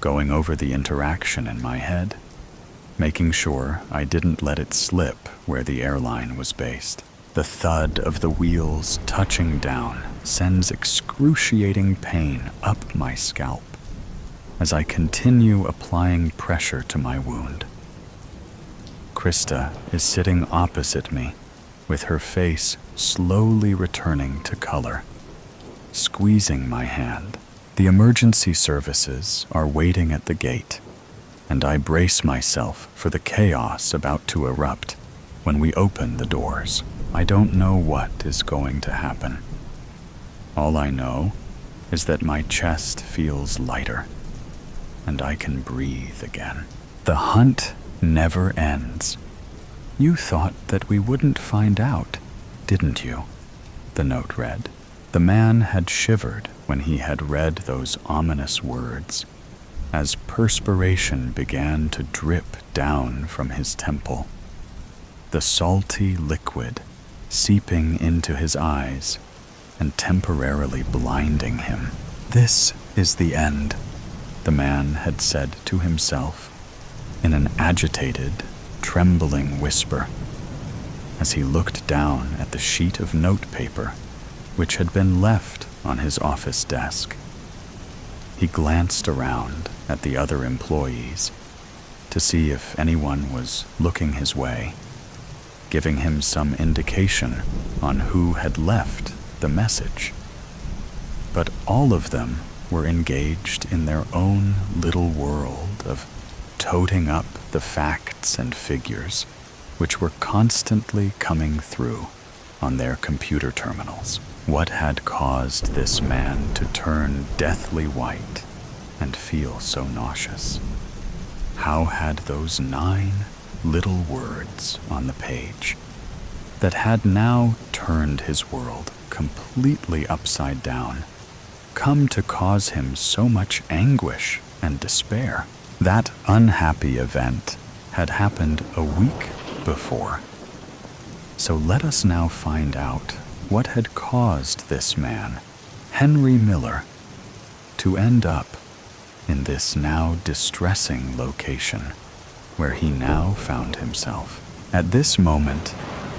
going over the interaction in my head, making sure I didn't let it slip where the airline was based. The thud of the wheels touching down sends excruciating pain up my scalp as I continue applying pressure to my wound. Krista is sitting opposite me with her face slowly returning to color, squeezing my hand. The emergency services are waiting at the gate, and I brace myself for the chaos about to erupt when we open the doors. I don't know what is going to happen. All I know is that my chest feels lighter, and I can breathe again. The hunt never ends. You thought that we wouldn't find out, didn't you? The note read. The man had shivered when he had read those ominous words, as perspiration began to drip down from his temple, the salty liquid seeping into his eyes and temporarily blinding him. This is the end, the man had said to himself in an agitated, trembling whisper as he looked down at the sheet of notepaper which had been left on his office desk. He glanced around at the other employees to see if anyone was looking his way, giving him some indication on who had left the message. But all of them were engaged in their own little world of toting up the facts and figures which were constantly coming through on their computer terminals. What had caused this man to turn deathly white and feel so nauseous? How had those 9 little words on the page that had now turned his world completely upside down come to cause him so much anguish and despair? That unhappy event had happened a week before. So let us now find out what had caused this man, Henry Miller, to end up in this now distressing location where he now found himself. At this moment,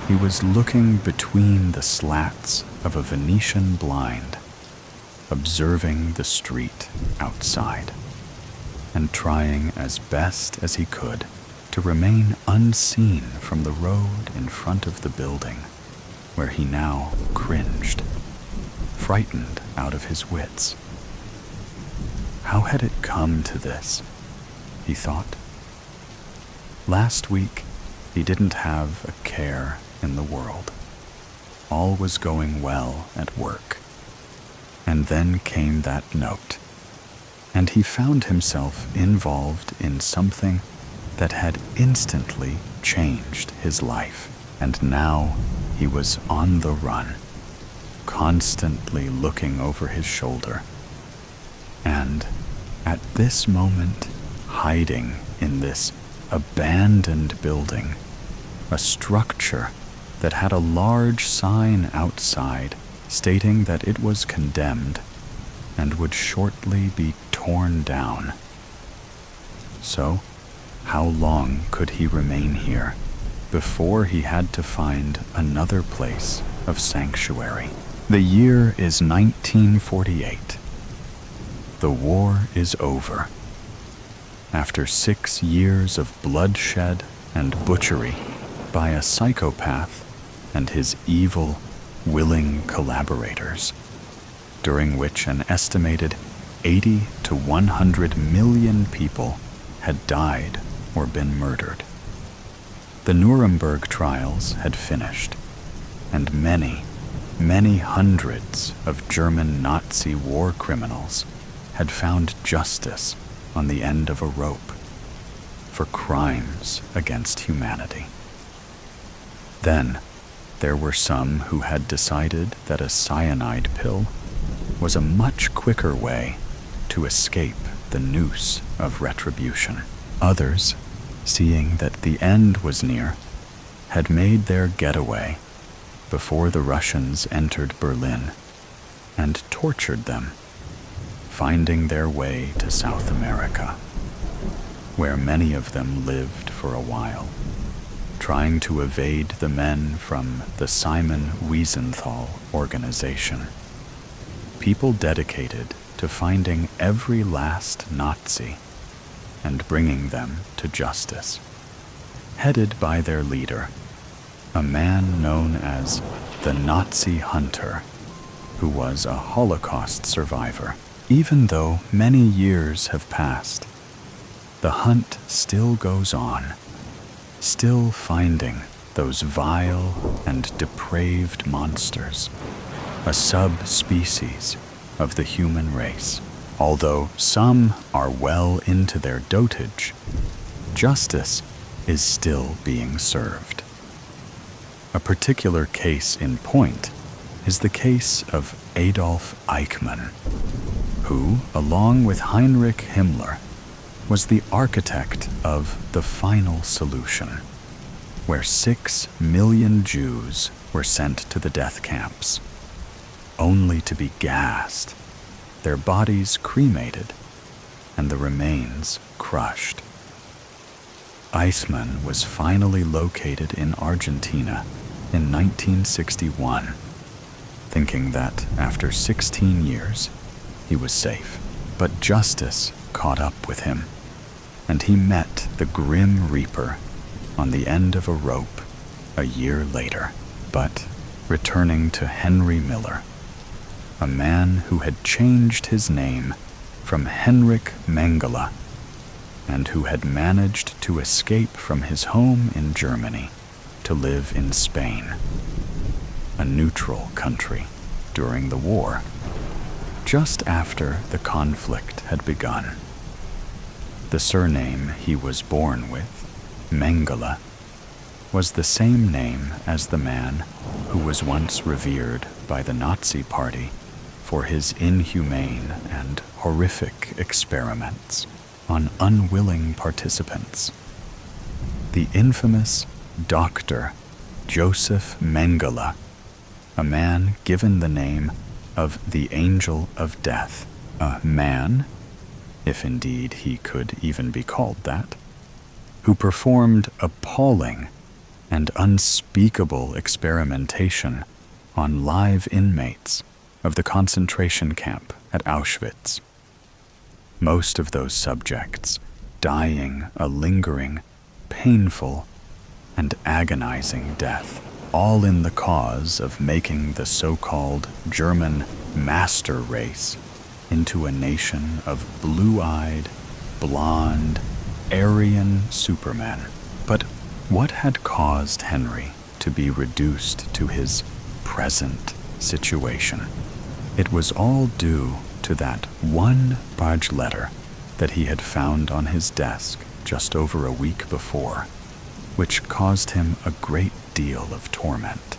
he was looking between the slats of a Venetian blind, observing the street outside, and trying as best as he could to remain unseen from the road in front of the building, where he now cringed, frightened out of his wits. How had it come to this? He thought. Last week, he didn't have a care in the world. All was going well at work. And then came that note, and he found himself involved in something that had instantly changed his life. And now he was on the run, constantly looking over his shoulder. And at this moment, hiding in this abandoned building, a structure that had a large sign outside stating that it was condemned and would shortly be torn down. So, how long could he remain here before he had to find another place of sanctuary? The year is 1948. The war is over. After 6 years of bloodshed and butchery by a psychopath and his evil, willing collaborators, during which an estimated 80 to 100 million people had died or been murdered. The Nuremberg trials had finished, and many, many hundreds of German Nazi war criminals had found justice on the end of a rope for crimes against humanity. Then, there were some who had decided that a cyanide pill was a much quicker way to escape the noose of retribution. Others, seeing that the end was near, had made their getaway before the Russians entered Berlin and tortured them, finding their way to South America, where many of them lived for a while, trying to evade the men from the Simon Wiesenthal organization, people dedicated to finding every last Nazi and bringing them to justice, headed by their leader, a man known as the Nazi Hunter, who was a Holocaust survivor. Even though many years have passed, the hunt still goes on, still finding those vile and depraved monsters, a subspecies of the human race. Although some are well into their dotage, justice is still being served. A particular case in point is the case of Adolf Eichmann, who, along with Heinrich Himmler, was the architect of the final solution, where 6 million Jews were sent to the death camps, only to be gassed, their bodies cremated, and the remains crushed. Eichmann was finally located in Argentina in 1961, thinking that after 16 years he was safe. But justice caught up with him, and he met the Grim Reaper on the end of a rope a year later. But returning to Henry Miller, a man who had changed his name from Henrik Mengele and who had managed to escape from his home in Germany to live in Spain, a neutral country, during the war, just after the conflict had begun. The surname he was born with, Mengele, was the same name as the man who was once revered by the Nazi Party for his inhumane and horrific experiments on unwilling participants. The infamous Dr. Joseph Mengele, a man given the name of the Angel of Death, a man, if indeed he could even be called that, who performed appalling and unspeakable experimentation on live inmates of the concentration camp at Auschwitz. Most of those subjects dying a lingering, painful, and agonizing death, all in the cause of making the so-called German master race into a nation of blue-eyed, blonde, Aryan supermen. But what had caused Henry to be reduced to his present situation? It was all due to that one barge letter that he had found on his desk just over a week before, which caused him a great deal of torment.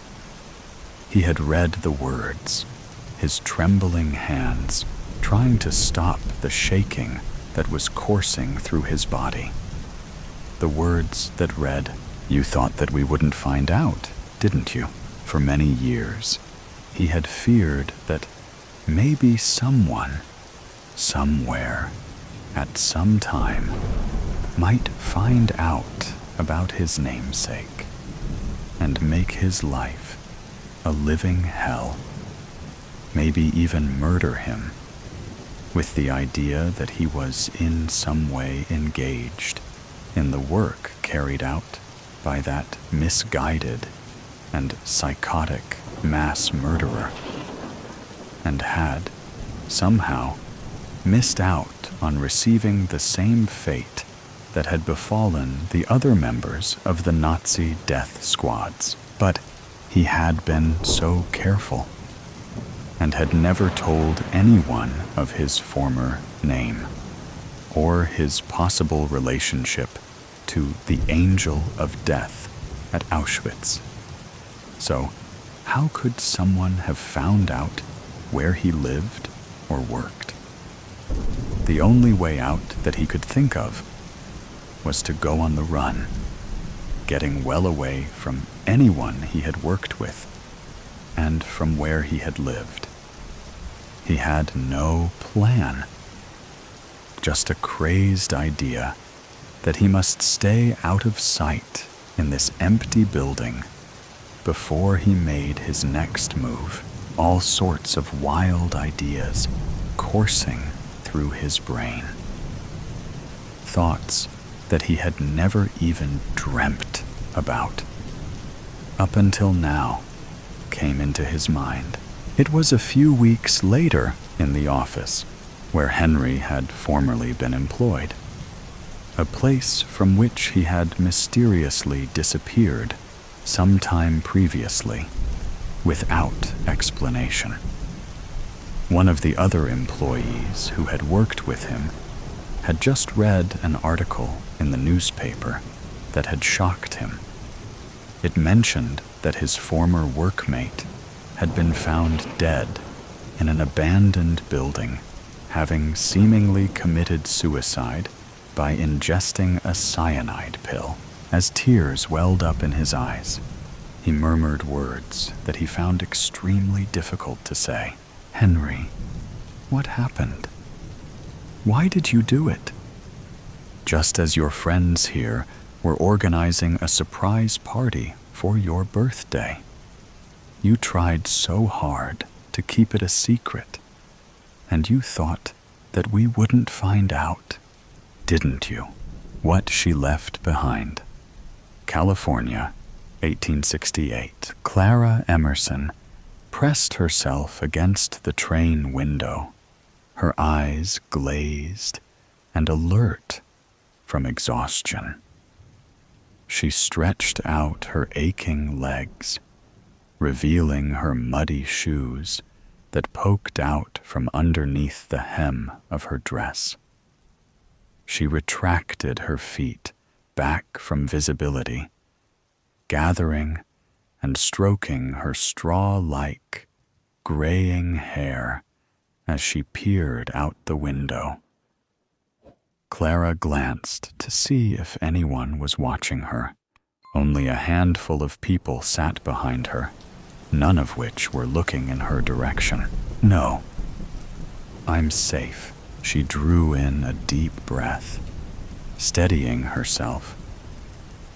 He had read the words, his trembling hands trying to stop the shaking that was coursing through his body. The words that read, "You thought that we wouldn't find out, didn't you?" For many years, he had feared that maybe someone, somewhere, at some time, might find out about his namesake and make his life a living hell, maybe even murder him, with the idea that he was in some way engaged in the work carried out by that misguided and psychotic mass murderer, and had, somehow, missed out on receiving the same fate that had befallen the other members of the Nazi death squads. But he had been so careful, and had never told anyone of his former name, or his possible relationship to the Angel of Death at Auschwitz. So, how could someone have found out where he lived or worked? The only way out that he could think of was to go on the run, getting well away from anyone he had worked with and from where he had lived. He had no plan, just a crazed idea that he must stay out of sight in this empty building before he made his next move. All sorts of wild ideas coursing through his brain. Thoughts that he had never even dreamt about, up until now, came into his mind. It was a few weeks later in the office where Henry had formerly been employed, a place from which he had mysteriously disappeared some time previously, without explanation. One of the other employees who had worked with him had just read an article in the newspaper that had shocked him. It mentioned that his former workmate had been found dead in an abandoned building, having seemingly committed suicide by ingesting a cyanide pill. As tears welled up in his eyes, he murmured words that he found extremely difficult to say. "Henry, what happened? Why did you do it? Just as your friends here were organizing a surprise party for your birthday. You tried so hard to keep it a secret, and you thought that we wouldn't find out, didn't you?" What she left behind. California, 1868. Clara Emerson pressed herself against the train window, her eyes glazed and alert from exhaustion. She stretched out her aching legs, revealing her muddy shoes that poked out from underneath the hem of her dress. She retracted her feet back from visibility, gathering and stroking her straw-like, graying hair as she peered out the window. Clara glanced to see if anyone was watching her. Only a handful of people sat behind her, none of which were looking in her direction. "No, I'm safe." She drew in a deep breath, steadying herself,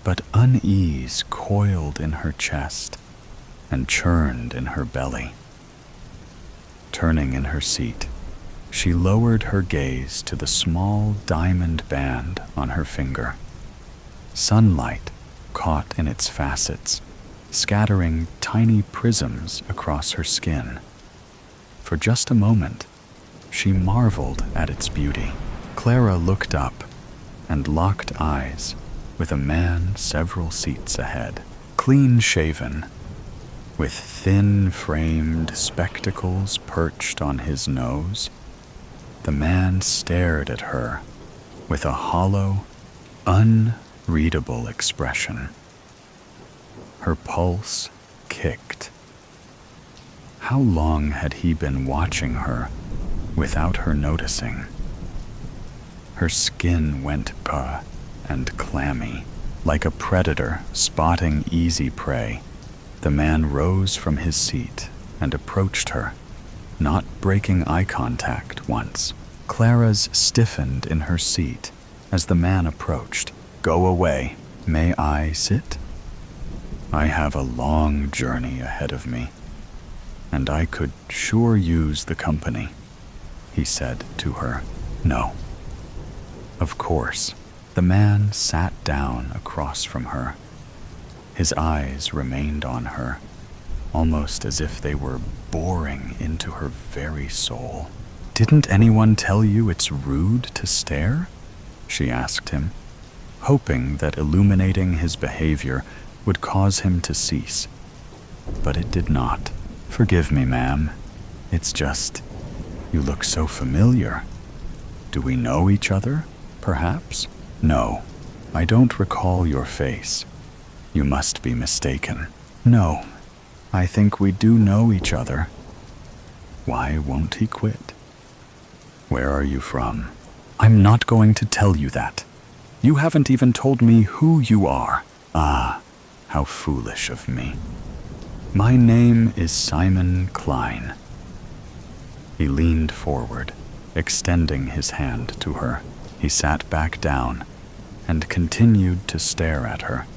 but unease coiled in her chest and churned in her belly. Turning in her seat, she lowered her gaze to the small diamond band on her finger. Sunlight caught in its facets, scattering tiny prisms across her skin. For just a moment, she marveled at its beauty. Clara looked up and locked eyes with a man several seats ahead. Clean-shaven, with thin-framed spectacles perched on his nose. The man stared at her with a hollow, unreadable expression. Her pulse kicked. How long had he been watching her without her noticing? Her skin went pale and clammy, like a predator spotting easy prey. The man rose from his seat and approached her, not breaking eye contact once. Clara's stiffened in her seat as the man approached. "Go away. May I sit? I have a long journey ahead of me, and I could sure use the company," he said to her. "No." Of course. The man sat down across from her. His eyes remained on her, almost as if they were boring into her very soul. "Didn't anyone tell you it's rude to stare?" she asked him, hoping that illuminating his behavior would cause him to cease. But it did not. "Forgive me, ma'am. It's just, you look so familiar. Do we know each other, perhaps?" "No, I don't recall your face. You must be mistaken." "No, I think we do know each other." Why won't he quit? "Where are you from?" "I'm not going to tell you that. You haven't even told me who you are." "Ah, how foolish of me. My name is Simon Klein." He leaned forward, extending his hand to her. He sat back down and continued to stare at her,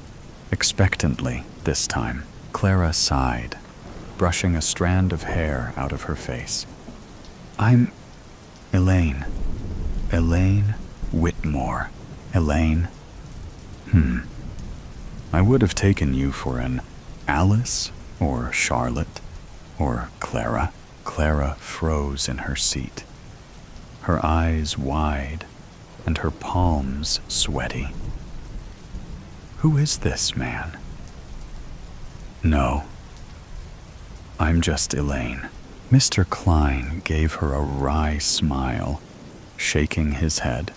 expectantly this time. Clara sighed, brushing a strand of hair out of her face. "I'm Elaine. Elaine Whitmore. Elaine. I would have taken you for an Alice or Charlotte or Clara." Clara froze in her seat, her eyes wide and her palms sweaty. "Who is this man?" "No, I'm just Elaine." Mr. Klein gave her a wry smile, shaking his head.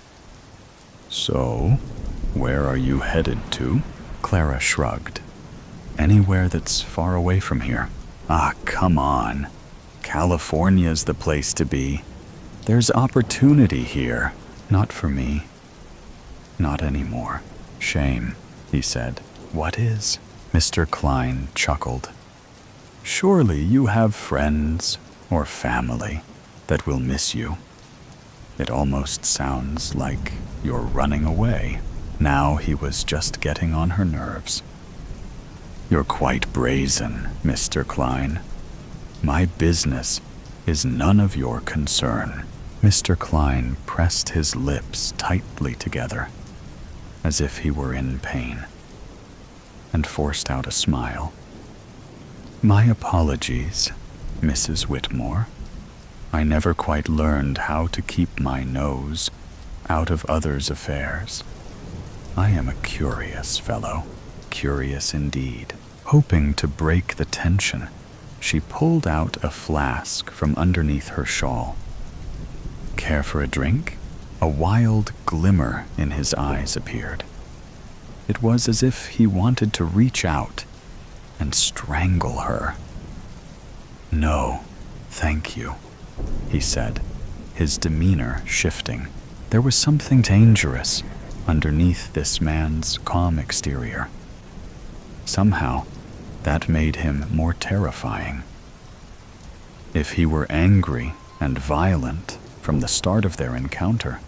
"So, where are you headed to?" Clara shrugged. "Anywhere that's far away from here." "Ah, come on. California's the place to be. There's opportunity here." "Not for me. Not anymore." "Shame," he said. "What is?" Mr. Klein chuckled. "Surely you have friends or family that will miss you. It almost sounds like you're running away." Now he was just getting on her nerves. "You're quite brazen, Mr. Klein. My business is none of your concern." Mr. Klein pressed his lips tightly together, as if he were in pain, and forced out a smile. "My apologies, Mrs. Whitmore. I never quite learned how to keep my nose out of others' affairs. I am a curious fellow, curious indeed." Hoping to break the tension, she pulled out a flask from underneath her shawl. "Care for a drink?" A wild glimmer in his eyes appeared. It was as if he wanted to reach out and strangle her. "No, thank you," he said, his demeanor shifting. There was something dangerous underneath this man's calm exterior. Somehow, that made him more terrifying. If he were angry and violent from the start of their encounter,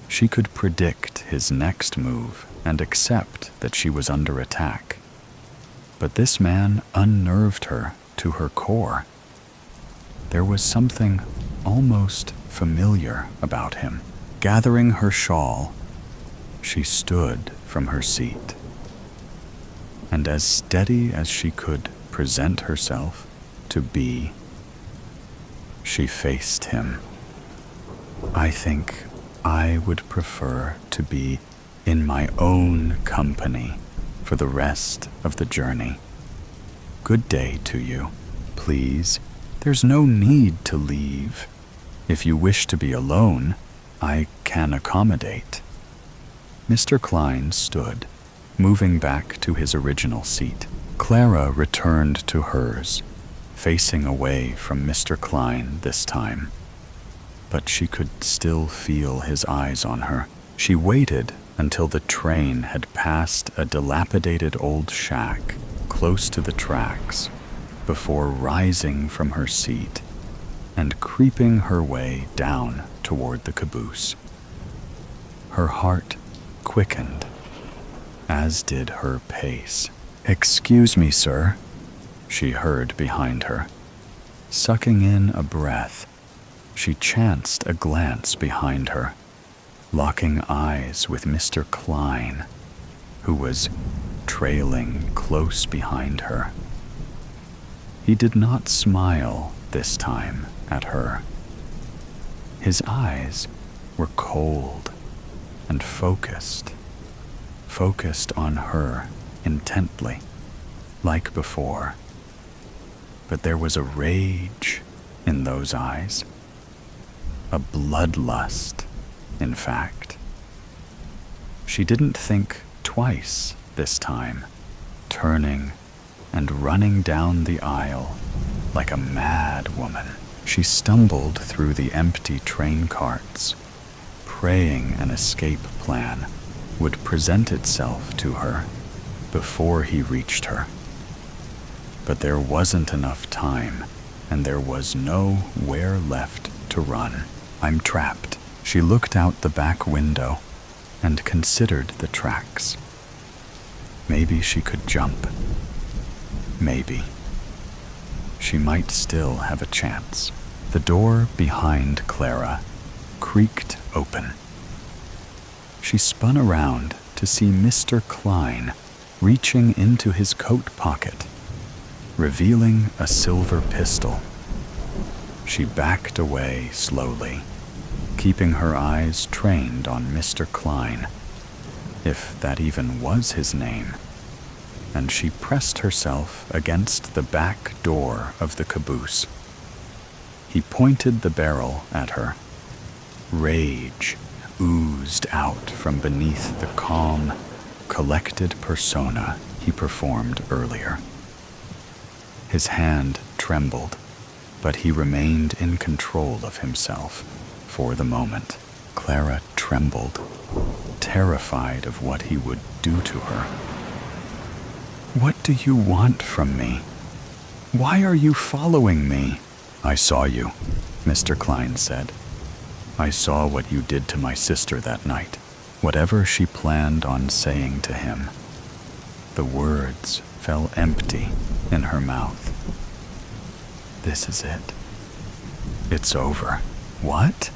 she could predict his next move and accept that she was under attack. But this man unnerved her to her core. There was something almost familiar about him. Gathering her shawl, she stood from her seat, and as steady as she could present herself to be, she faced him. "I think I would prefer to be in my own company for the rest of the journey." Good day to you. Please, there's no need to leave. If you wish to be alone, I can accommodate." Mr. Klein stood, moving back to his original seat. Clara returned to hers, facing away from Mr. Klein this time. But she could still feel his eyes on her. She waited until the train had passed a dilapidated old shack close to the tracks before rising from her seat and creeping her way down toward the caboose. Her heart quickened, as did her pace. "Excuse me, sir," she heard behind her. Sucking in a breath, she chanced a glance behind her, locking eyes with Mr. Klein, who was trailing close behind her. He did not smile this time at her. His eyes were cold and focused on her intently, like before. But there was a rage in those eyes, a bloodlust, in fact. She didn't think twice this time, turning and running down the aisle like a mad woman. She stumbled through the empty train carts, praying an escape plan would present itself to her before he reached her. But there wasn't enough time, and there was nowhere left to run. "I'm trapped." She looked out the back window and considered the tracks. Maybe she could jump. Maybe. She might still have a chance. The door behind Clara creaked open. She spun around to see Mr. Klein reaching into his coat pocket, revealing a silver pistol. She backed away slowly, keeping her eyes trained on Mr. Klein, if that even was his name, and she pressed herself against the back door of the caboose. He pointed the barrel at her. Rage oozed out from beneath the calm, collected persona he performed earlier. His hand trembled, but he remained in control of himself for the moment. Clara trembled, terrified of what he would do to her. "What do you want from me? Why are you following me?" "I saw you," Mr. Klein said. "I saw what you did to my sister that night." Whatever she planned on saying to him, the words fell empty in her mouth. "This is it. It's over." "What?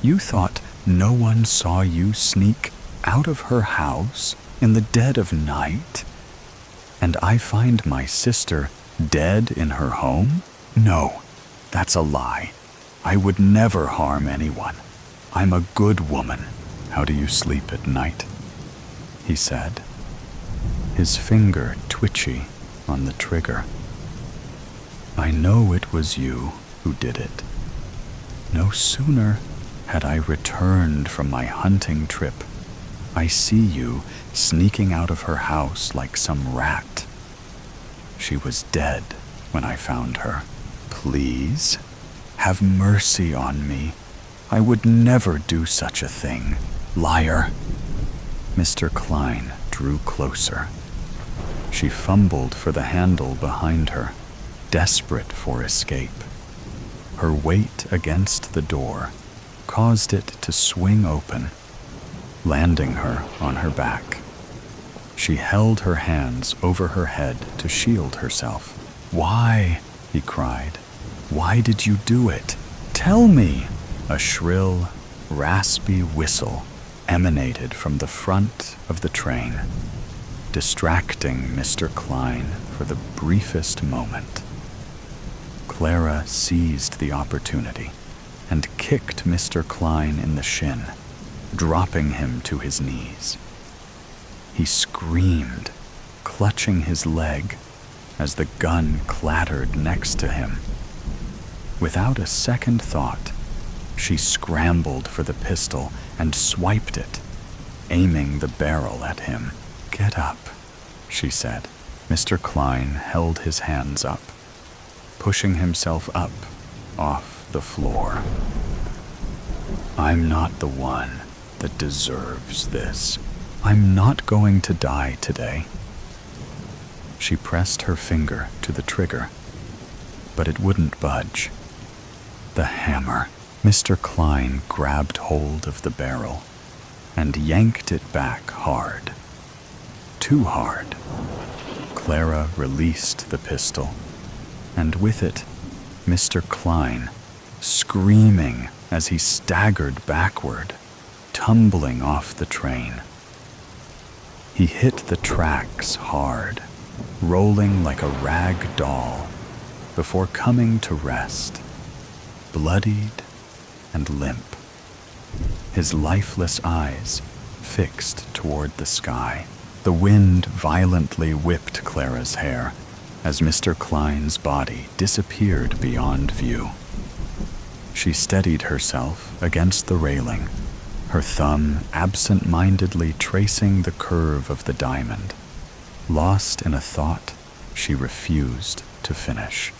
You thought no one saw you sneak out of her house in the dead of night, and I find my sister dead in her home? No, that's a lie. I would never harm anyone. I'm a good woman." "How do you sleep at night?" he said, his finger twitchy on the trigger. "I know it was you who did it. No sooner had I returned from my hunting trip, I see you sneaking out of her house like some rat. She was dead when I found her. Please, have mercy on me. I would never do such a thing. Liar." Mr. Klein drew closer. She fumbled for the handle behind her, desperate for escape. Her weight against the door caused it to swing open, landing her on her back. She held her hands over her head to shield herself. "Why?" he cried. "Why did you do it? Tell me!" A shrill, raspy whistle emanated from the front of the train, distracting Mr. Klein for the briefest moment. Clara seized the opportunity and kicked Mr. Klein in the shin, dropping him to his knees. He screamed, clutching his leg, as the gun clattered next to him. Without a second thought, she scrambled for the pistol and swiped it, aiming the barrel at him. "Get up," she said. Mr. Klein held his hands up, pushing himself up off the floor. "I'm not the one that deserves this. I'm not going to die today." She pressed her finger to the trigger, but it wouldn't budge. The hammer. Mr. Klein grabbed hold of the barrel and yanked it back hard. Too hard. Clara released the pistol, and with it, Mr. Klein, screaming as he staggered backward, tumbling off the train. He hit the tracks hard, rolling like a rag doll, before coming to rest, bloodied and limp, his lifeless eyes fixed toward the sky. The wind violently whipped Clara's hair as Mr. Klein's body disappeared beyond view. She steadied herself against the railing, her thumb absent-mindedly tracing the curve of the diamond, lost in a thought she refused to finish.